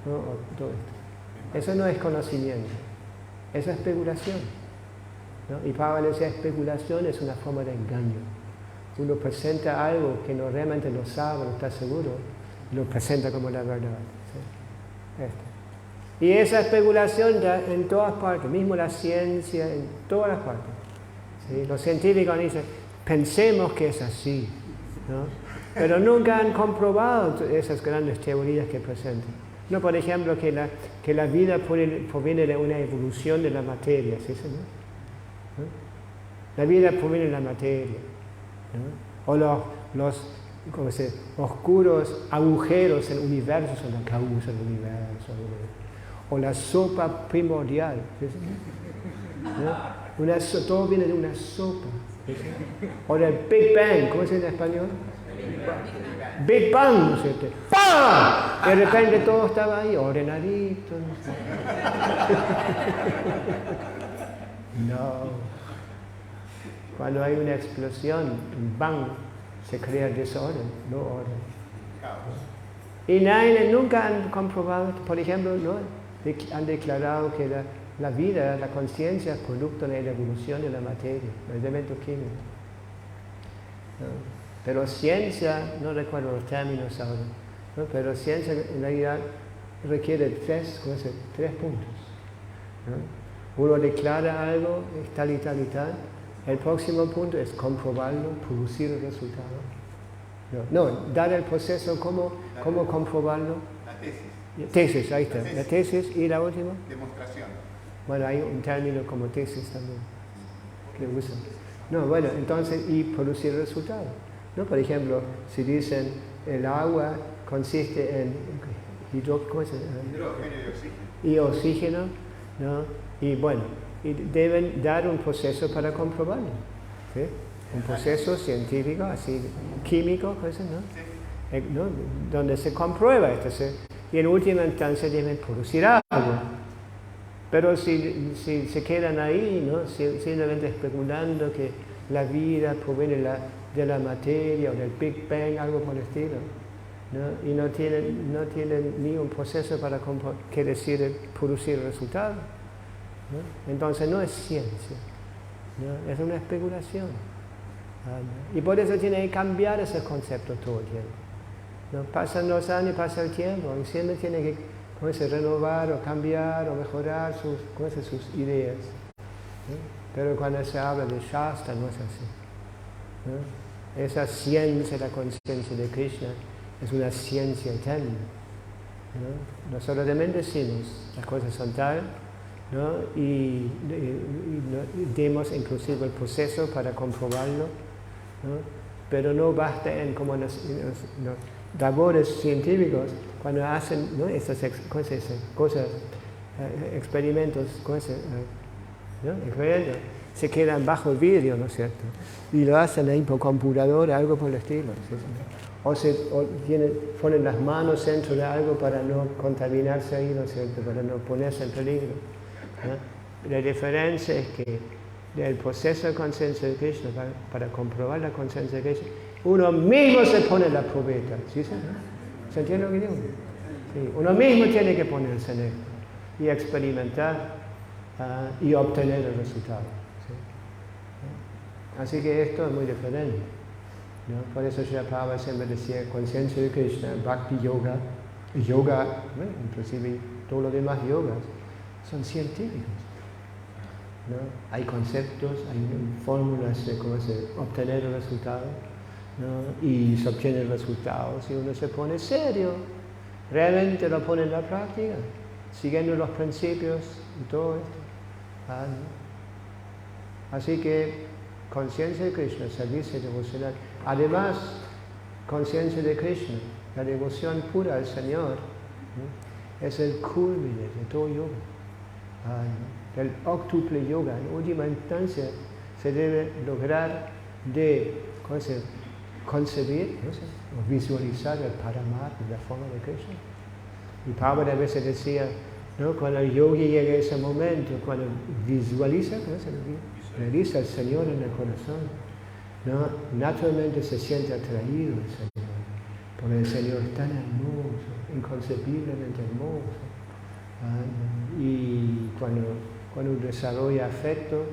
¿no? O todo esto. Eso no es conocimiento, eso es especulación. ¿No? Y Pablo decía, especulación es una forma de engaño. Uno presenta algo que no realmente lo sabe, no está seguro, y lo presenta como la verdad. ¿Sí? Y esa especulación ya en todas partes, mismo la ciencia, en todas las partes. ¿Sí? Los científicos dicen, pensemos que es así, ¿no? Pero nunca han comprobado esas grandes teorías que presentan. No, por ejemplo, que la vida proviene de una evolución de la materia, ¿sí? ¿No? La vida proviene de la materia, ¿no? O los oscuros agujeros en el universo son la causa del universo, o la sopa primordial, ¿sí? ¿No? Todo viene de una sopa, ¿sí? O del Big Bang, ¿cómo se dice en español? Big Bang, ¿no es cierto? ¡Pam! De repente todo estaba ahí, ordenadito. No. Cuando hay una explosión, un bang, se crea desorden, no orden. Y nunca han comprobado, por ejemplo, ¿no? Han declarado que la vida, la conciencia es producto de la evolución de la materia, del elemento químico. ¿No? Pero ciencia, no recuerdo los términos ahora, ¿no? Pero ciencia en realidad requiere tres puntos. ¿No? Uno declara algo, es tal y tal y tal. El próximo punto es comprobarlo, producir el resultado. No, dar el proceso, ¿cómo comprobarlo? La tesis. Tesis, ahí está. La tesis y la última. Demostración. Bueno, hay un término como tesis también que usan. No, bueno, entonces, y producir el resultado. ¿No? Por ejemplo, si dicen el agua consiste en hidrógeno y oxígeno, ¿no? Y bueno, y deben dar un proceso para comprobarlo. ¿Sí? Un proceso científico, así, químico, cosas, ¿no? ¿No? Donde se comprueba esto. Y en última instancia deben producir algo. Pero si se quedan ahí, ¿no? Simplemente especulando que la vida proviene de la materia o del Big Bang, algo por el estilo, ¿no? Y no tienen ni un proceso para que decide producir el resultado, ¿no? Entonces no es ciencia. ¿no? Es una especulación. Y por eso tiene que cambiar ese concepto todo el tiempo. ¿No? Pasan los años, pasa el tiempo, y siempre tiene que renovar o cambiar o mejorar sus ideas. ¿No? Pero cuando se habla de Shastra no es así. ¿No? Esa ciencia, la conciencia de Krishna, es una ciencia eterna. ¿No? Nosotros también decimos, las cosas son tal, ¿no? y demos inclusive el proceso para comprobarlo, ¿no? Pero no basta en como los labores científicos, cuando hacen, ¿no? Estas cosas, experimentos, ¿no? Experimentos, se quedan bajo el vidrio, ¿no es cierto? Y lo hacen ahí por computadora, algo por el estilo. ¿Sí? O ponen las manos dentro de algo para no contaminarse ahí, ¿no es cierto? Para no ponerse en peligro, ¿no? La diferencia es que del proceso de conciencia de Krishna, para comprobar la conciencia de Krishna, uno mismo se pone la probeta. ¿Sí? ¿Se entiende lo que digo? Sí. Uno mismo tiene que ponerse en esto y experimentar y obtener el resultado. ¿Sí? Así que esto es muy diferente. ¿No? Por eso Srila Prabhupada siempre decía conciencia de Krishna, Bhakti Yoga, yoga, bueno, inclusive todos los demás yogas, son científicos. ¿No? Hay conceptos, hay fórmulas de cómo obtener el resultado, ¿no? Y se obtiene el resultado si uno se pone serio, realmente lo pone en la práctica, siguiendo los principios y todo esto. ¿No? Así que conciencia de Krishna, servicio devocional. Además, conciencia de Krishna, la devoción pura al Señor, ¿no? Es el culmine de todo yoga. El octuple yoga, en última instancia, se debe lograr de concebir, o visualizar el Paramatma, la forma de Krishna. Y Prabhupada a veces decía, ¿no? Cuando el yogi llega a ese momento, cuando visualiza, realiza al Señor en el corazón, ¿no? Naturalmente se siente atraído al Señor, porque el Señor es tan hermoso, inconcebiblemente hermoso. Y cuando desarrolla afecto,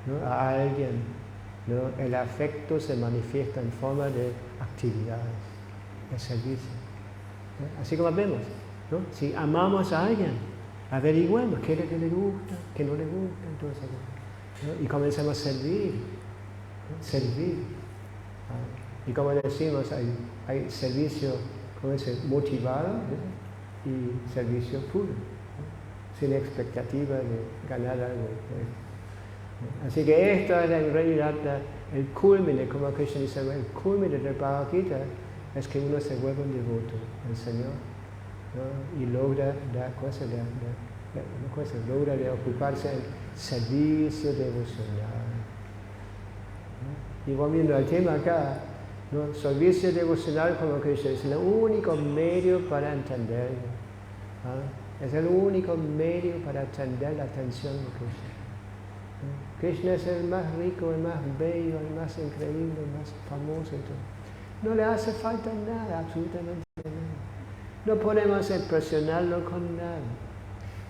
¿no? A alguien, ¿no? El afecto se manifiesta en forma de actividades, de servicio. ¿No? Así como vemos, ¿no? Si amamos a alguien, averiguemos qué es lo que le gusta, qué no le gusta, entonces, ¿no? Y comenzamos a servir, ¿no? Servir. Y como decimos, hay servicio motivado, ¿no? Y servicio puro, ¿no? Sin expectativa de ganar algo. ¿No? Así que esto es en realidad el culmine, como Krishna dice, el culmine del Bhagavad Gita es que uno se vuelva un devoto al Señor, ¿no? Y logra logra de ocuparse en servicio devocional. ¿No? Y volviendo al tema acá, ¿no? Servicio devocional, como Krishna es el único medio para entenderlo. Es el único medio para atender la atención de Krishna. ¿No? Krishna es el más rico, el más bello, el más increíble, el más famoso y todo. No le hace falta nada, absolutamente nada. No podemos impresionarlo con nada.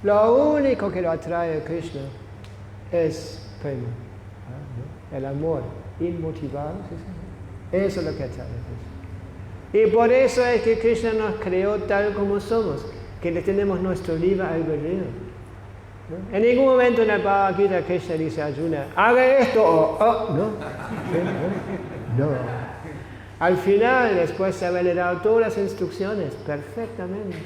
Lo único que lo atrae a Krishna es prema, ¿no? El amor inmotivado. ¿Sí? Eso es lo que atrae a Krishna. Y por eso es que Krishna nos creó tal como somos, que le tenemos nuestro libre albedrío. ¿No? En ningún momento en el Bhagavad Gita Krishna dice a Arjuna, haga esto o no. ¿Sí? No. Al final, después de haberle dado todas las instrucciones perfectamente,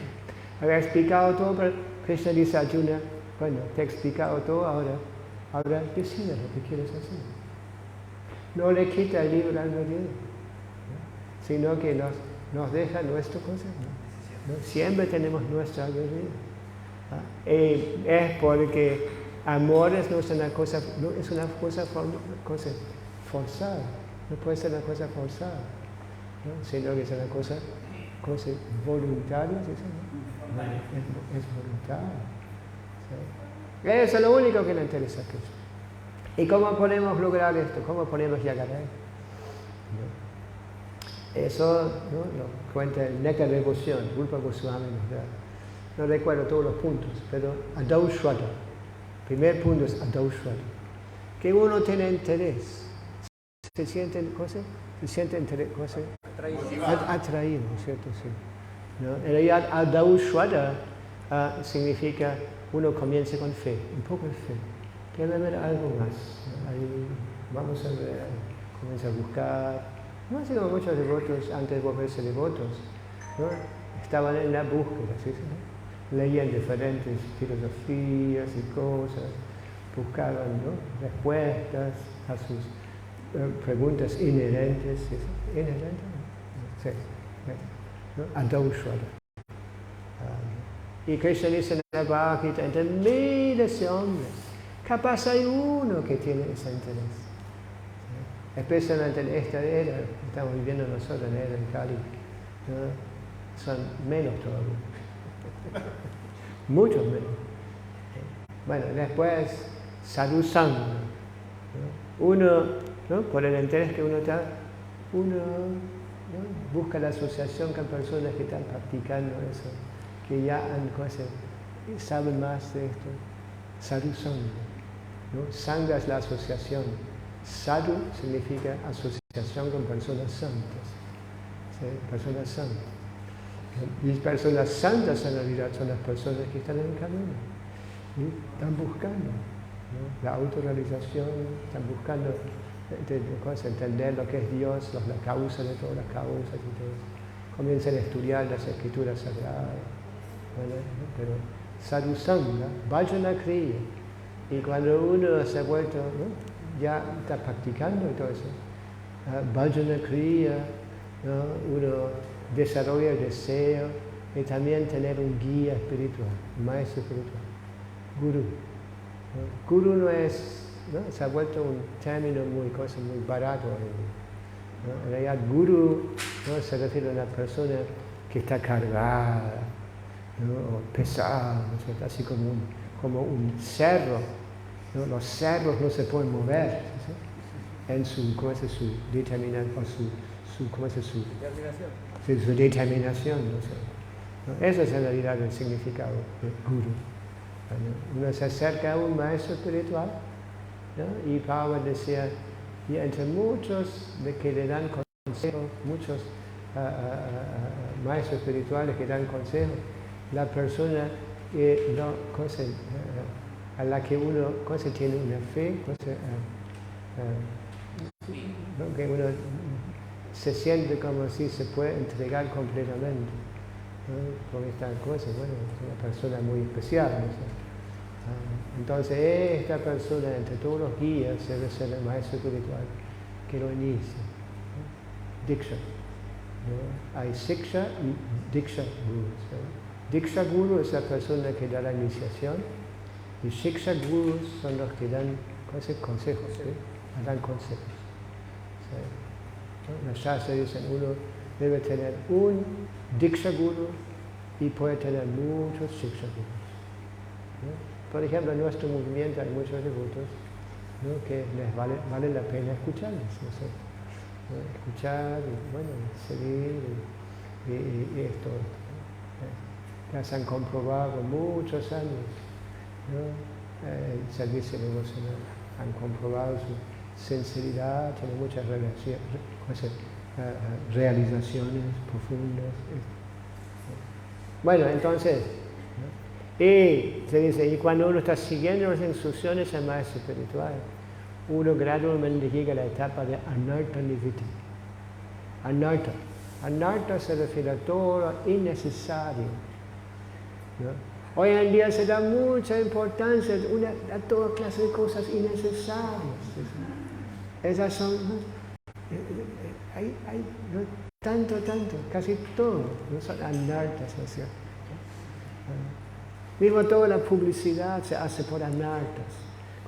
haber explicado todo, pero Krishna dice a Arjuna, bueno, te he explicado todo, ahora decide lo que quieres hacer. No le quita el libre albedrío, ¿no? Sino que nos deja nuestro concepto, ¿no? Siempre tenemos nuestro albedrío. Es porque amor no es una cosa, no es una cosa forzada, no puede ser una cosa forzada, ¿no? Sino que es una cosa voluntaria, ¿sí? ¿No? Es voluntaria. ¿Sí? Eso es lo único que le interesa a Krishna. ¿Y cómo podemos lograr esto? ¿Cómo podemos llegar a él? ¿No? Eso, ¿no? Lo cuenta el Néctar de Devoción, Rupa Goswami nos da. No recuerdo todos los puntos, pero Adaushvata. Primer punto es Adaushvata. que uno tiene interés. Se siente atraído, ¿cierto? Sí. ¿No? En realidad, adaushvara significa uno comienza con fe, un poco de fe. Quiere ver algo más. Ahí vamos a ver, comienza a buscar. No así como muchos devotos, antes de volverse devotos, ¿no? Estaban en la búsqueda, ¿sí? ¿No? Leían diferentes filosofías y cosas, buscaban, ¿no? Respuestas a sus preguntas inherentes. ¿Sí? ¿Inherentes? Sí. ¿No? Adaushvara. Y Krishna dice en la Bhagavad Gita, entre miles de hombres, capaz hay uno que tiene ese interés. ¿Sí? Especialmente en esta era, estamos viviendo nosotros en la era de Kali, ¿no? Son menos todavía. Muchos menos. Bueno, después, sadhusanga. ¿No? Uno, ¿no? Por el interés que uno está, uno, ¿no? Busca la asociación con personas que están practicando eso, que ya saben más de esto. Sadhusanga. ¿No? Sangha es la asociación. Sadhu significa asociación con personas santas. ¿Sí? Personas santas. Y personas santas en realidad son las personas que están en el camino. ¿Sí? Están buscando, ¿no? La autorrealización, están buscando entender lo que es Dios, la causa de todas las causas y todo eso. Comienzan a estudiar las escrituras sagradas. ¿Vale? ¿No? Pero sadhusanga, vajana kriya. Y cuando uno se ha vuelto, ¿no? Ya está practicando y todo eso, vajana kriya, ¿no? Uno desarrolla el deseo y también tener un guía espiritual, un maestro espiritual, guru. ¿No? Guru no es, ¿no? Se ha vuelto un término muy barato hoy en día, ¿no? En realidad, guru, ¿no? Se refiere a una persona que está cargada, ¿no? O pesada, ¿no? Así como un cerro, ¿no? Los cerros no se pueden mover, ¿sí? En su determinación, o su determinación, no sé. ¿No? Eso es en realidad el significado de guru. ¿No? Uno se acerca a un maestro espiritual, ¿no? Y Prabhupada decía, y entre muchos de que le dan consejos, muchos maestros espirituales que dan consejos, la persona a la que uno tiene una fe, ¿no? Que uno se siente como si se puede entregar completamente, ¿no? Con esta cosa, bueno, es una persona muy especial, ¿no? Entonces esta persona, entre todos los guías, debe ser el maestro espiritual que lo inicia, ¿no? Diksha, ¿no? Hay Siksha y Diksha Guru, ¿no? Diksha Guru es la persona que da la iniciación y Siksha Gurus son los que dan consejos, ¿sí? Dan consejos, ¿sí? ¿No? Los Shastras dicen uno debe tener un Diksha Guru y puede tener muchos Siksha Gurus, ¿no? Por ejemplo, en nuestro movimiento hay muchos devotos, ¿no? Que les vale la pena escucharles, no sé, ¿no? Escuchar y, bueno, seguir y esto, ¿no? Ya se han comprobado por muchos años, ¿no? El servicio devocional, han comprobado su sinceridad, tiene muchas realizaciones profundas. Bueno, entonces, ¿no? Y se dice, y cuando uno está siguiendo las instrucciones del maestro espiritual, uno gradualmente llega a la etapa de anartha nivritti. Anartha se refiere a todo lo innecesario, ¿no? Hoy en día se da mucha importancia a toda clase de cosas innecesarias. Esas son, ¿no? Hay ¿no? tanto, casi todo, no son anartas, ¿no es cierto? Mismo toda la publicidad se hace por anartas,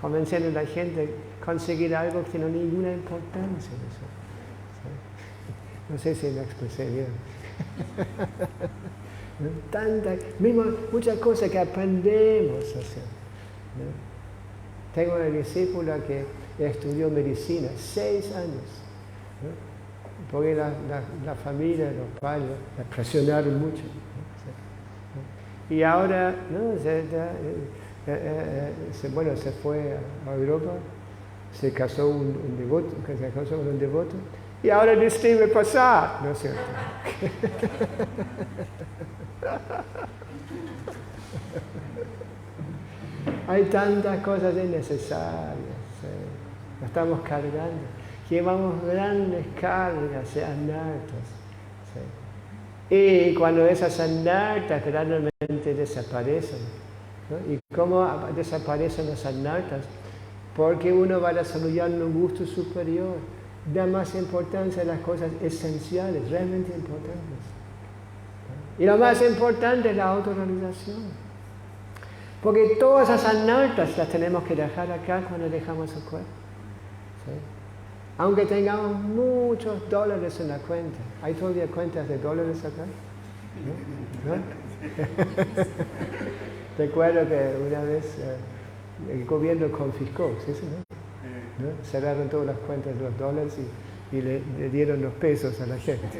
convenciendo a la gente a conseguir algo que no tiene ninguna importancia. ¿No? No sé si me expresé bien. Muchas cosas que aprendemos a hacer, ¿no? Tengo una discípula que estudió medicina 6 años, ¿no? Porque la familia, los padres, la presionaron mucho, ¿no? Y ahora, ¿no? Se fue a Europa se casó un devoto, y ahora distribuye pasar, ¿no es cierto? Hay tantas cosas innecesarias, ¿sí? Estamos cargando, llevamos grandes cargas de anartas, ¿sí? Y cuando esas anartas gradualmente desaparecen, ¿no? ¿Y cómo desaparecen las anartas? Porque uno va desarrollando un gusto superior, da más importancia a las cosas esenciales, realmente importantes. Y lo más importante es la autorrealización. Porque todas esas anartas las tenemos que dejar acá cuando dejamos el cuerpo. ¿Sí? Aunque tengamos muchos dólares en la cuenta. ¿Hay todavía cuentas de dólares acá? ¿No? ¿No? Recuerdo que una vez el gobierno confiscó, ¿sí? ¿No? Cerraron todas las cuentas de los dólares y le dieron los pesos a la gente.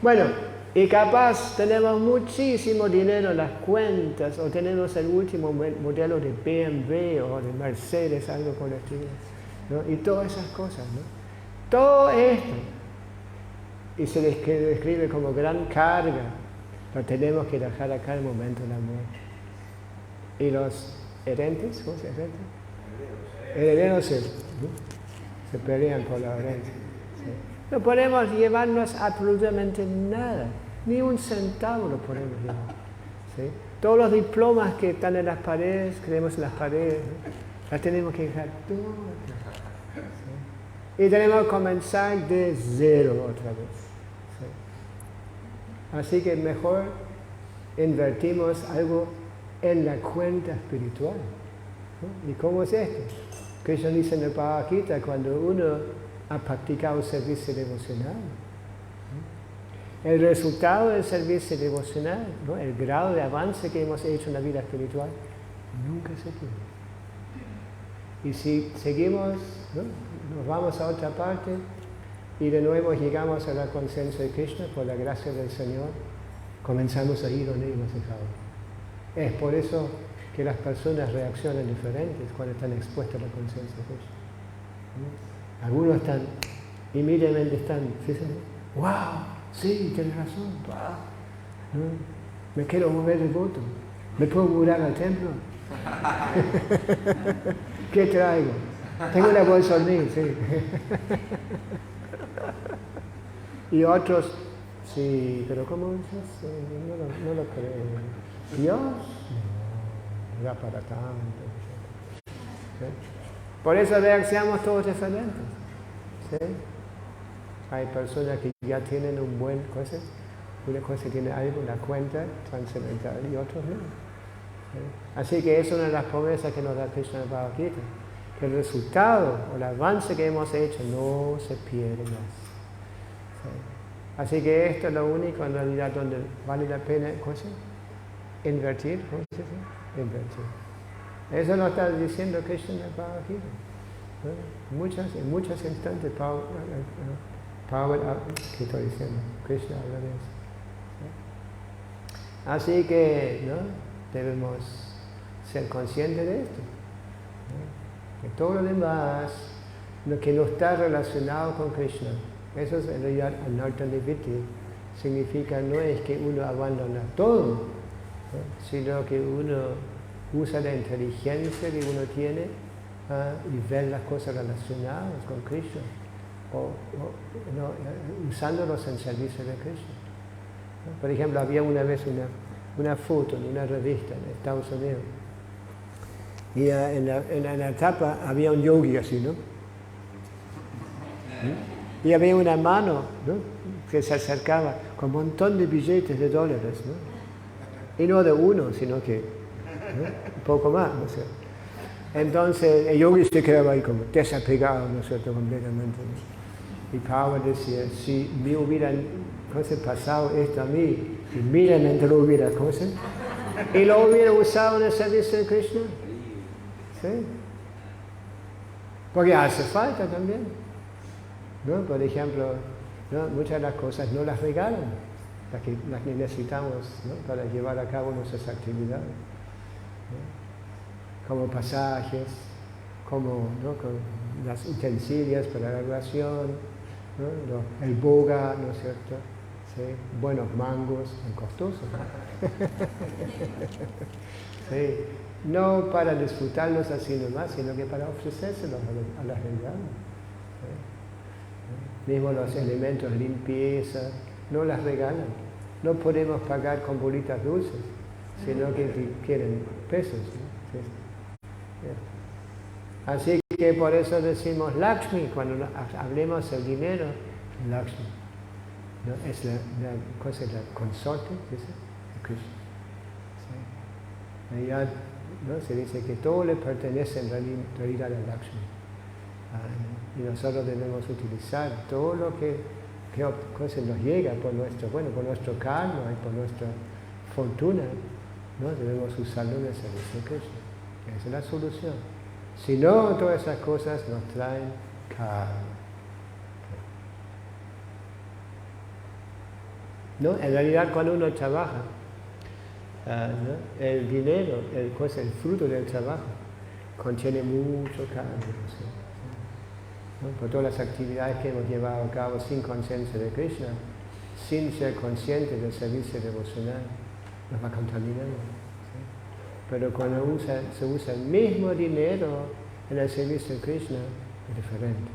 Bueno, y capaz tenemos muchísimo dinero en las cuentas, o tenemos el último modelo de BMW o de Mercedes, algo por el estilo, ¿no? Y todas esas cosas, ¿no? Todo esto, y se describe como gran carga, lo tenemos que dejar acá en el momento de la muerte. Y los herentes, ¿cómo se llama? Herederos se pelean por la herencia. ¿Sí? No podemos llevarnos absolutamente nada, ni un centavo lo podemos llevar. ¿Sí? Todos los diplomas que están en las paredes, que tenemos en las paredes, ¿no? Las tenemos que dejar todas. ¿Sí? Y tenemos que comenzar de cero otra vez. ¿Sí? Así que mejor invertimos algo en la cuenta espiritual, ¿no? ¿Y cómo es esto? Krishna dice en el Bhagavad Gita, cuando uno ha practicado servicio devocional, ¿no? El resultado del servicio devocional, ¿no? El grado de avance que hemos hecho en la vida espiritual, nunca se pierde. Y si seguimos, ¿no? Nos vamos a otra parte y de nuevo llegamos a la conciencia de Krishna por la gracia del Señor, comenzamos a ir donde hemos dejado. Es por eso que las personas reaccionan diferentes cuando están expuestas a la conciencia de Krishna, ¿no? Algunos están, inmediatamente están, fíjense, wow, sí, tienes razón, wow, ¿no? Me quiero mover el voto, me puedo mudar al templo. ¿Qué traigo? Tengo una bolsa en mí, sí. Y otros, sí, pero ¿cómo dices? No lo creo. Dios, no da para tanto. ¿Sí? Por eso reaccionamos todos diferentes. ¿Sí? Hay personas que ya tienen un buen cosa, una cosa que tiene algo, una cuenta trascendental y otros no. ¿Sí? Así que es una de las promesas que nos da Krishna en el Bhagavad Gita, que el resultado o el avance que hemos hecho no se pierde más. ¿Sí? Así que esto es lo único en realidad donde vale la pena invertir. ¿Cómo se dice? Invertir. Eso lo está diciendo Krishna en el Bhagavad Gita. ¿No? En muchos instantes, ¿qué estoy diciendo? Krishna habla de eso. ¿Sí? Así que, ¿no? Debemos ser conscientes de esto, ¿no? Que todo lo demás, lo que no está relacionado con Krishna, eso es en realidad anarta nivritti, significa no es que uno abandona todo, ¿no? Sino que uno usa la inteligencia que uno tiene y ver las cosas relacionadas con Krishna, no, usándolos en servicio de Krishna. ¿No? Por ejemplo, había una vez una foto en una revista en Estados Unidos y en la tapa había un yogi así, ¿no? Y había una mano, ¿no? Que se acercaba con un montón de billetes de dólares, ¿no? Y no de uno, sino que, ¿no? Un poco más, ¿no es cierto? Entonces el yogi se quedaba ahí como desapegado, ¿no es cierto?, completamente, ¿no? Y Prabhupada decía, si me hubieran pasado esto a mí, inmediatamente lo hubiera, y lo hubiera usado en el servicio de Krishna. ¿Sí? Porque hace falta también, ¿no? Por ejemplo, ¿no? Muchas de las cosas no las regalan, las que necesitamos, ¿no? Para llevar a cabo nuestras actividades, ¿no? Como pasajes, como, ¿no?, con las utensilios para la oración, ¿no?, el boga, ¿no es cierto? ¿Sí? Buenos mangos, son costosos. Sí. No para disfrutarlos así nomás, sino que para ofrecérselos a la realidad. ¿Sí? Mismo los elementos de limpieza, no las regalan. No podemos pagar con bolitas dulces, sino que quieren pesos. ¿No? Sí. Así que por eso decimos Lakshmi, cuando hablemos del dinero, Lakshmi. ¿No? Es la consorte, ¿sí?, de Krishna. ¿Sí? Allá, ¿no?, se dice que todo le pertenece en realidad a Lakshmi. Y nosotros debemos utilizar todo lo que nos llega por nuestro karma y por nuestra fortuna, ¿no? Debemos usarlo en el servicio de Krishna. Esa es la solución. Si no, todas esas cosas nos traen karma. ¿No? En realidad, cuando uno trabaja, ¿no?, el dinero, el fruto del trabajo, contiene mucho karma. ¿Sí? ¿No? Por todas las actividades que hemos llevado a cabo sin conciencia de Krishna, sin ser conscientes del servicio devocional, nos va contaminando. ¿Sí? Pero cuando se usa el mismo dinero en el servicio de Krishna, es diferente.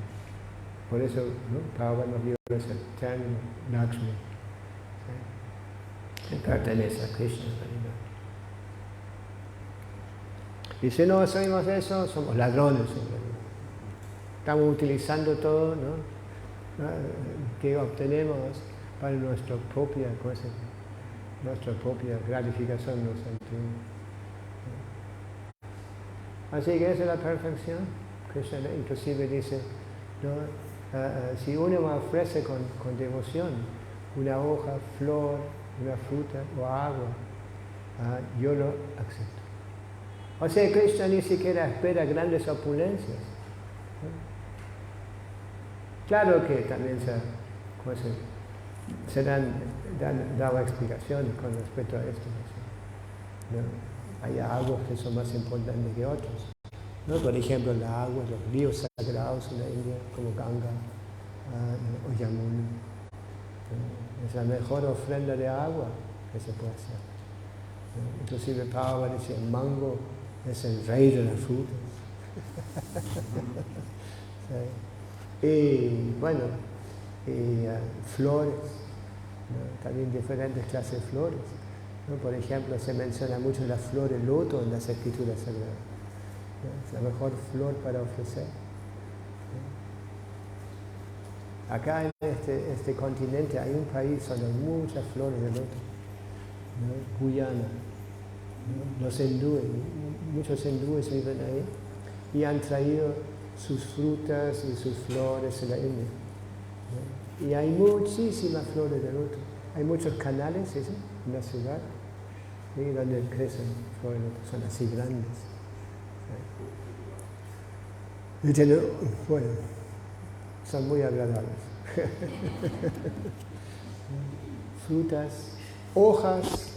Por eso, ¿no?, Prabhupada nos dio ese término, Lakshmi. ¿Sí? Que pertenece a Krishna en realidad. Y si no hacemos eso, somos ladrones en realidad. Estamos utilizando todo, ¿no?, que obtenemos para nuestra propia gratificación. Así que esa es la perfección. Krishna inclusive dice, ¿no?, si uno me ofrece con devoción una hoja, flor, una fruta o agua, yo lo acepto. O sea, Krishna ni siquiera espera grandes opulencias. Claro que también se han dado explicaciones con respecto a esto, ¿no? Hay aguas que son más importantes que otros, ¿no? Por ejemplo, los ríos sagrados en la India, como Ganga o Yamuna. Es la mejor ofrenda de agua que se puede hacer. Inclusive Prabhupada decía, el mango es el rey de las frutas. ¿Sí? Y bueno, flores, ¿no?, también diferentes clases de flores, ¿no? Por ejemplo, se menciona mucho la flor de loto en las escrituras sagradas, ¿no? Es la mejor flor para ofrecer. ¿No? Acá en este continente hay un país donde hay muchas flores de loto, ¿no? Guyana, ¿no? Los hindúes, muchos hindúes viven ahí y han traído sus frutas y sus flores de la India, ¿no? Y hay muchísimas flores de loto. Hay muchos canales, ¿sí?, en la ciudad, ¿sí?, donde crecen flores de loto, son así grandes. ¿Sí? Bueno, son muy agradables. Frutas, hojas.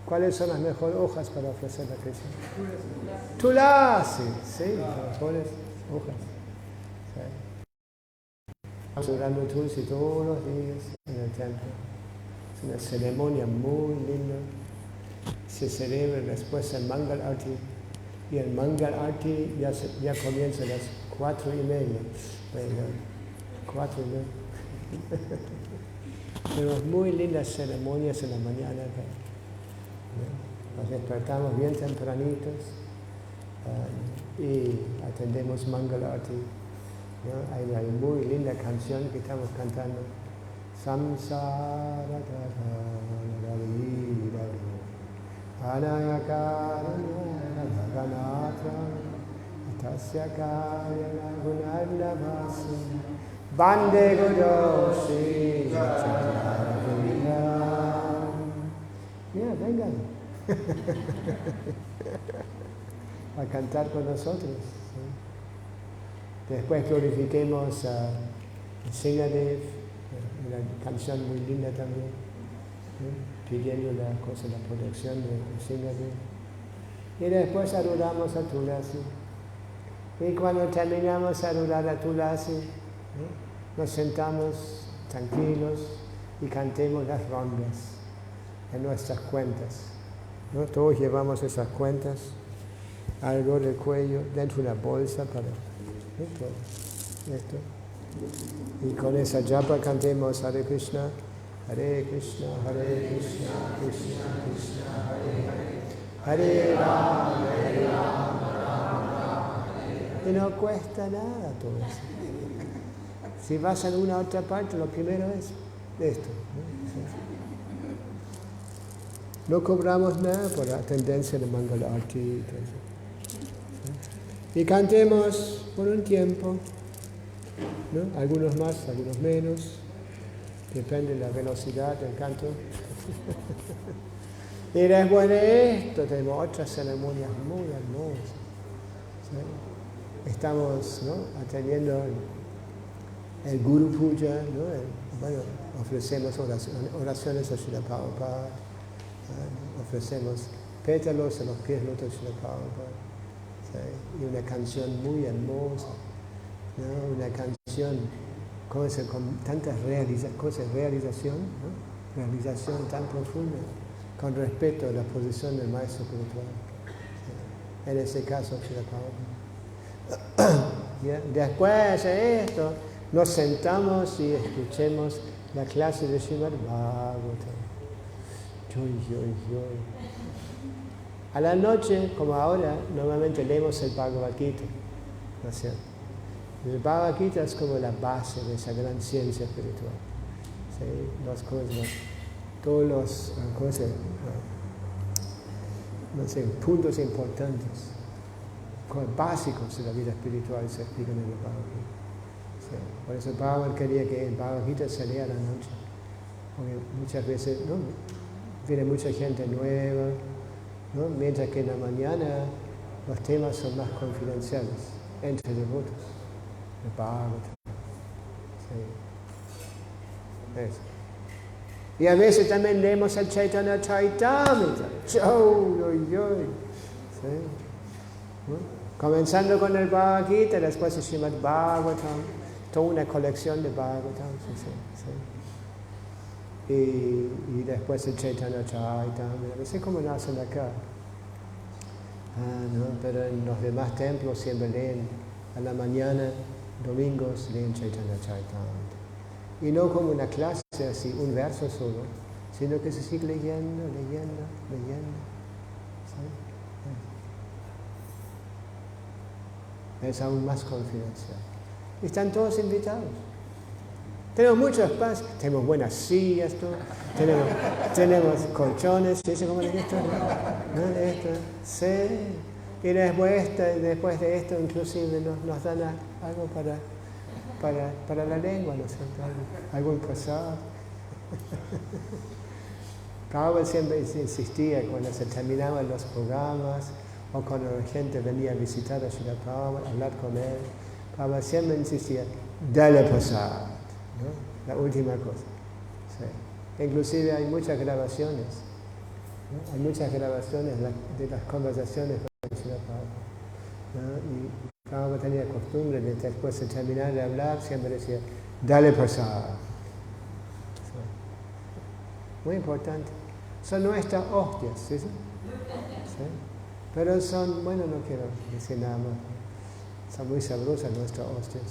¿Cuáles son las mejores hojas para ofrecer a Krishna? Tulasi, sí, las mejores hojas. Sí. Estamos orando Tulsi todos los días en el templo. Es una ceremonia muy linda. Se celebra después el Mangal Arti. Y el Mangal Arti ya comienza a las 4:30. 4:30. Tenemos muy lindas ceremonias en la mañana acá. Nos despertamos bien tempranitos y atendemos Mangal Arti. ¿No? Hay una muy linda canción que estamos cantando. Samsara Anayakara Ganatra Tasya Kaya Gunadlavasi Bande Godoshi Mira, vengan a cantar con nosotros. ¿Sí? Después glorifiquemos a Singadev, una canción muy linda también, ¿sí?, pidiendo la protección de Singadev. Y después adoramos a Tulasi. Y cuando terminamos a adorar a Tulasi, nos sentamos tranquilos y cantemos las rondas en nuestras cuentas. ¿No? Todos llevamos esas cuentas alrededor del cuello, dentro de una bolsa para todo esto. Y con esa japa cantemos Hare Krishna, Hare Krishna, Hare Krishna, Krishna Krishna, Hare Hare, Hare Rama, Hare Rama, Rama Rama, Hare Hare. Y no cuesta nada todo eso. Si vas a una otra parte, lo primero es esto. No cobramos nada por la tendencia de Mangala Arti y todo eso. Y cantemos por un tiempo, ¿no? Algunos más, algunos menos, depende de la velocidad del canto. Y después de esto tenemos otras ceremonias muy hermosas. ¿Sí? Estamos, ¿no?, atendiendo el Guru Puja, ¿no? Ofrecemos oraciones a Srila Prabhupada, ofrecemos pétalos a los pies rotos de Srila Prabhupada. ¿Sí? Y una canción muy hermosa, ¿no? Una canción con tanta realización, ¿no? Realización tan profunda, con respeto a la posición del maestro espiritual. ¿Sí? En ese caso, Srila Prabhupada. ¿Yeah? Después de esto, nos sentamos y escuchemos la clase de Srimad Bhagavatam. A la noche, como ahora, normalmente leemos el Bhagavad Gita, ¿no es cierto? El Bhagavad Gita es como la base de esa gran ciencia espiritual. ¿Sí? Todos los puntos importantes, básicos de la vida espiritual se explican en el Bhagavad Gita. Sí. Por eso Bhagavan quería que el Bhagavad Gita se lea a la noche, porque muchas veces, ¿no?, viene mucha gente nueva, ¿no?, mientras que en la mañana los temas son más confidenciales entre devotos. El Bhagavatam. Sí. Eso. Y a veces también leemos el Chaitanya Charitamrita. ¿Sí? ¿No? Comenzando con el Bhagavad Gita, después el Srimad Bhagavatam, toda una colección de Bhagavatam. Sí. Y después el Chaitanya Charitamrita. No sé cómo nacen acá. ¿No? Pero en los demás templos siempre leen a la mañana, domingos leen Chaitanya Charitamrita. Y no como una clase así, un verso solo, sino que se sigue leyendo. ¿Sí? Es aún más confidencial. Y están todos invitados. Tenemos mucho espacio, tenemos buenas sillas, todo. Tenemos colchones, ¿sí? ¿Cómo es esto? ¿No? Esto, sí. Y después de esto inclusive nos dan algo para la lengua, ¿no es cierto? Algún pasado. Prabhupada siempre insistía cuando se terminaban los programas o cuando la gente venía a visitar a Srila Prabhupada, hablar con él. Prabhupada siempre insistía, dale pasado, ¿no? La última cosa. Sí. Inclusive hay muchas grabaciones, ¿no? Hay muchas grabaciones de las conversaciones con Srila Prabhupada, ¿no? Y Prabhupada tenía costumbre de después de terminar de hablar, siempre decía, dale pasado. Muy importante. Son nuestras hostias, ¿sí? ¿Sí? Pero son, bueno, no quiero decir nada más. Son muy sabrosas nuestras hostias.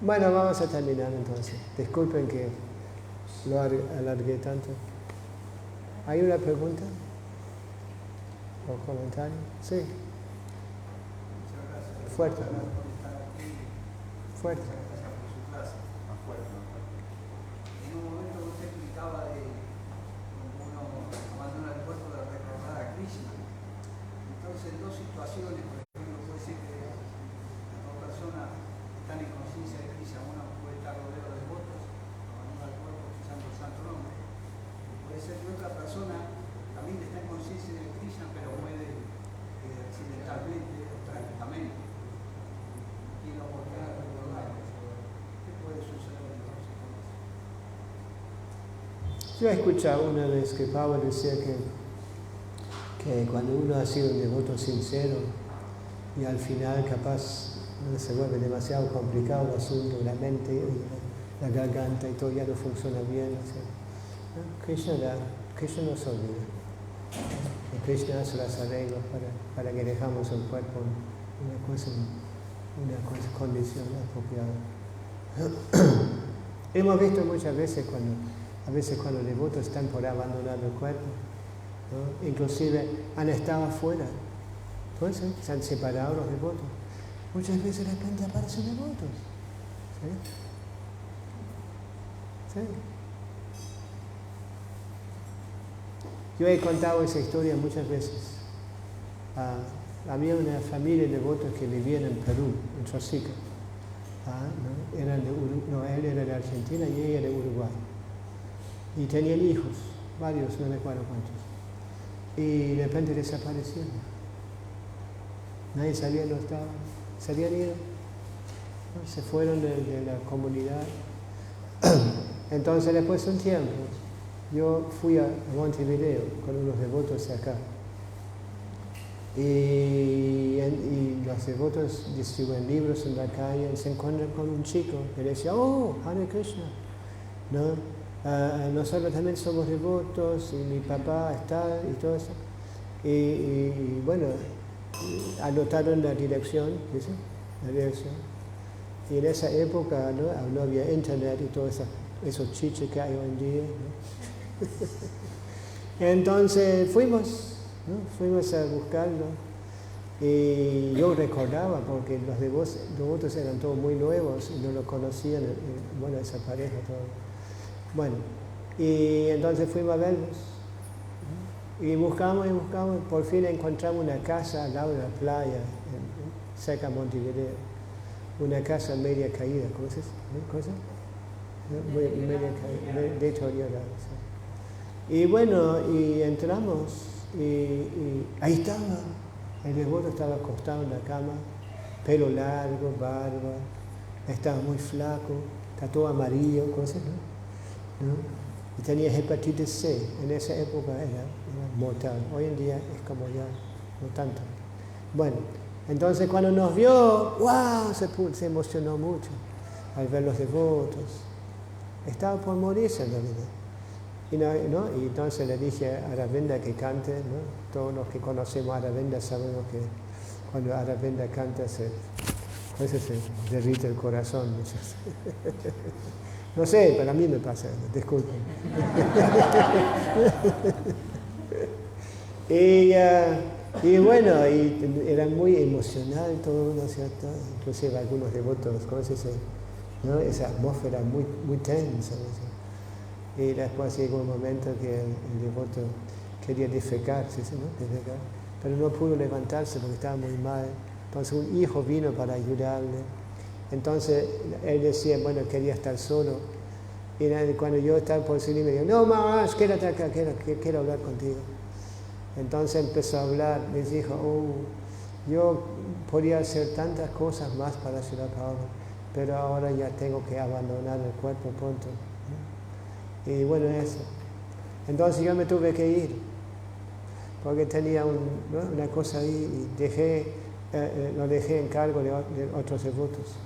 Bueno, vamos a terminar entonces. Disculpen que lo alargué tanto. ¿Hay una pregunta? ¿O comentario? Sí. Fuerte. Fuerte. En un momento usted explicaba de cómo uno abandona el cuerpo de recordar a Krishna. Entonces, en dos situaciones, por ejemplo, puede ser que las dos personas están en conciencia de Krishna. Una puede estar rodeada de devotos, abandona el cuerpo usando el santo nombre. Puede ser que otra persona también está en conciencia de Krishna, pero muere accidentalmente o trágicamente. Tiene la oportunidad de recordarlo. ¿Qué puede suceder entonces? Yo he escuchado una vez que Pablo decía que cuando uno ha sido un devoto sincero y al final capaz se vuelve demasiado complicado el asunto, la mente y la garganta y todo ya no funciona bien. O sea, ¿no? Krishna nos olvida. Y Krishna hace los arreglos para que dejamos el cuerpo en una condición apropiada. Hemos visto muchas veces cuando los devotos están por abandonar el cuerpo, ¿no? Inclusive han estado afuera, entonces se han separado los devotos. Muchas veces de repente aparecen devotos. ¿Sí? Sí. Yo he contado esa historia muchas veces. Había una familia de devotos que vivían en Perú, en Chosica. ¿No? Él era de Argentina y ella de Uruguay. Y tenían hijos, varios, no recuerdo cuántos. Y de repente desaparecieron. Nadie sabía dónde estaban. Se habían ido. ¿No? Se fueron de la comunidad. Entonces, después de un tiempo, yo fui a Montevideo con unos devotos de acá. Y los devotos distribuyen libros en la calle y se encuentran con un chico que decía, oh, Hare Krishna, ¿no? Nosotros también somos devotos y mi papá está y todo eso. Y bueno, anotaron la dirección, ¿sí? La dirección. Y en esa época no había internet y todos esos chiches que hay hoy en día, ¿no? Entonces fuimos a buscarlo y yo recordaba porque los devotos eran todos muy nuevos y no lo conocían, bueno, esa pareja, todo. Bueno, y entonces fuimos a verlos y buscamos, por fin encontramos una casa al lado de la playa, cerca de Montevideo, una casa media caída, ¿cómo se dice? Media caída, deteriorada. Y bueno, y entramos. Y ahí estaba, el devoto estaba acostado en la cama, pelo largo, barba, estaba muy flaco, está todo amarillo, cosas, ¿no? Y tenía hepatitis C, en esa época era mortal, hoy en día es como ya no tanto. Bueno, entonces cuando nos vio, ¡wow! Se emocionó mucho al ver los devotos, estaba por morirse en realidad. Y entonces le dije a Aravinda que cante, ¿no? Todos los que conocemos a Aravinda sabemos que cuando Aravinda canta se derrite el corazón. No sé, pero a mí me pasa, disculpen. Y bueno, y era muy emocional todo, ¿no es cierto? Inclusive algunos devotos, ¿cómo se dice? ¿No? Esa atmósfera muy tensa, ¿no? Y después llegó un momento que el devoto quería defecar, ¿no? Defecar, pero no pudo levantarse porque estaba muy mal. Entonces un hijo vino para ayudarle. Entonces él decía, bueno, quería estar solo. Y cuando yo estaba por salir me dijo, no, Maharaj, quédate acá, quiero hablar contigo. Entonces empezó a hablar, les dijo, oh, yo podía hacer tantas cosas más para Srila Prabhupada, pero ahora ya tengo que abandonar el cuerpo pronto. Y bueno, eso. Entonces yo me tuve que ir, porque tenía una cosa ahí y lo dejé en cargo de otros devotos.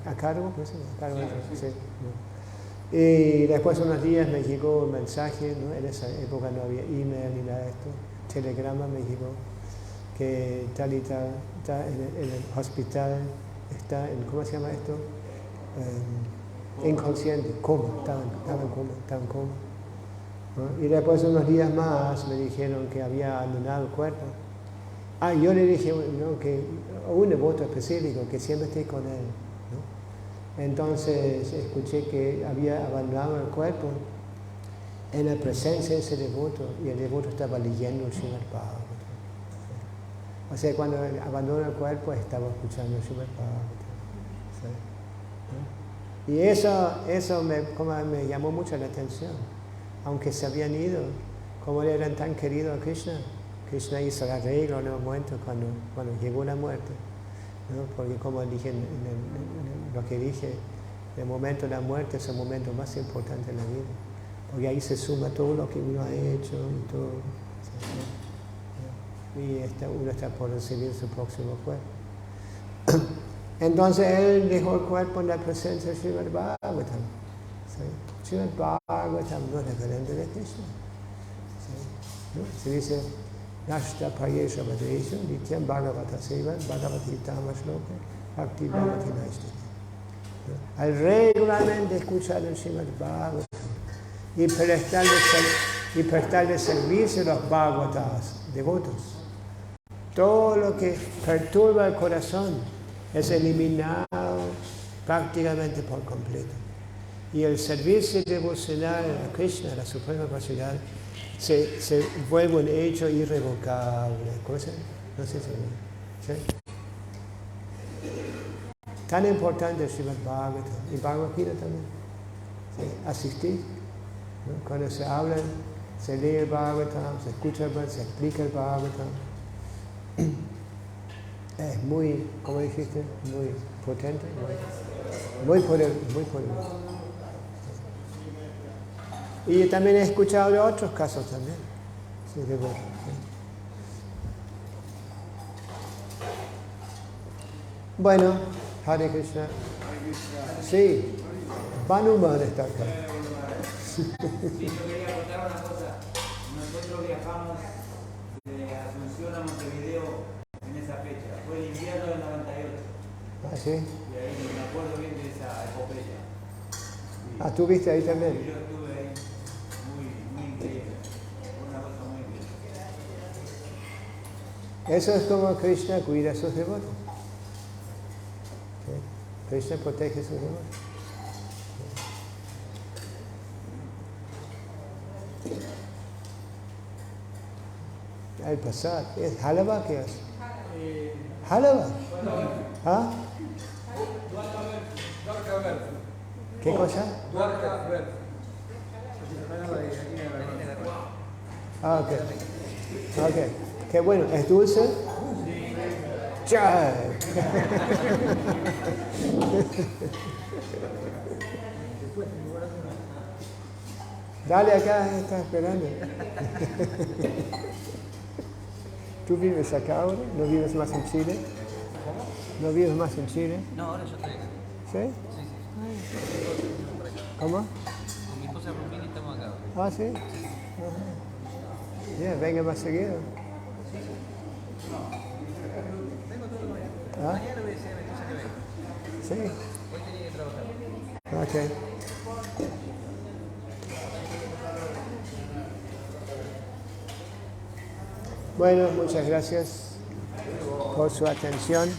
¿A cargo? ¿No? ¿A cargo? Sí, ¿no? Y después de unos días me llegó un mensaje, ¿no? En esa época no había email ni nada de esto, telegrama me llegó, que tal y tal está en el hospital, está en, ¿cómo se llama esto? Inconsciente, coma, estaba en coma. ¿No? Y después de unos días más me dijeron que había abandonado el cuerpo. Yo le dije, ¿no? Que un devoto específico, que siempre esté con él, ¿no? Entonces escuché que había abandonado el cuerpo en la presencia de ese devoto y el devoto estaba leyendo el Srimad Bhagavatam. O sea, cuando abandonó el cuerpo estaba escuchando el Srimad Bhagavatam. ¿Sí? ¿No? Y eso me llamó mucho la atención. Aunque se habían ido, como eran tan queridos a Krishna, Krishna hizo el arreglo en el momento cuando llegó la muerte, ¿no? Porque como dije, lo que dije, el momento de la muerte es el momento más importante de la vida, porque ahí se suma todo lo que uno ha hecho y todo, ¿sí? Y uno está por recibir su próximo cuerpo. Entonces él dejó el cuerpo en la presencia de Srimad Bhagavatam. ¿Sí? Srimad Bhagavatam no es referente de Krishna. ¿Sí? ¿No? Se dice Nashta Payesha Vadesha Nityam Bhagavata Sevan Bhagavati Tamashloka Bhakti Bhagavati Naistati. Al regularmente escuchar el Srimad Bhagavatam y prestarle servicio a los Bhagavatas devotos, todo lo que perturba el corazón es eliminado prácticamente por completo. Y el servicio devocional a Krishna, a la Suprema Personalidad, se vuelve un hecho irrevocable. ¿Cosa? No sé si ¿sí? Tan importante es Srimad Bhagavatam y Bhagavad Gita también. ¿Sí? Asistir. ¿No? Cuando se habla, se lee el Bhagavatam, se escucha, se explica el Bhagavatam. Es muy, ¿cómo dijiste? Muy potente, muy poderoso. Y yo también he escuchado de otros casos también. Sí, de verdad. Bueno, Hare Krishna. Sí, Hanuman está acá. Sí, yo quería contar una cosa. Nosotros viajamos de Asunción a Montevideo en esa fecha. Fue el invierno del 98. Ah, sí. Y ahí me acuerdo bien de esa epopeya. Sí. Ah, ¿tú viste ahí también? Yo estuve ahí. Muy increíble. Fue una cosa muy increíble. Eso es como Krishna cuida a sus devotos. ¿Sí? Krishna protege a sus devotos. El pasar. ¿Es Halava qué es? Halava. ¿Ah? ¿Qué cosa? Ah, ok. Ok. Qué bueno. ¿Es dulce? ¡Chai! Dale acá, está esperando. ¿Tú vives acá ahora? ¿No vives más en Chile? ¿No vives más en Chile? No, ahora yo estoy acá. ¿Sí? Sí. ¿Cómo? Con mi esposa Rufini estamos acá. Ah, sí. Ajá. Bien, venga más seguido. Vengo todo el mañana. ¿Ah? Mañana voy a decir a mi esposa que venga. Sí. Hoy tenía que trabajar. Ok. Bueno, muchas gracias por su atención.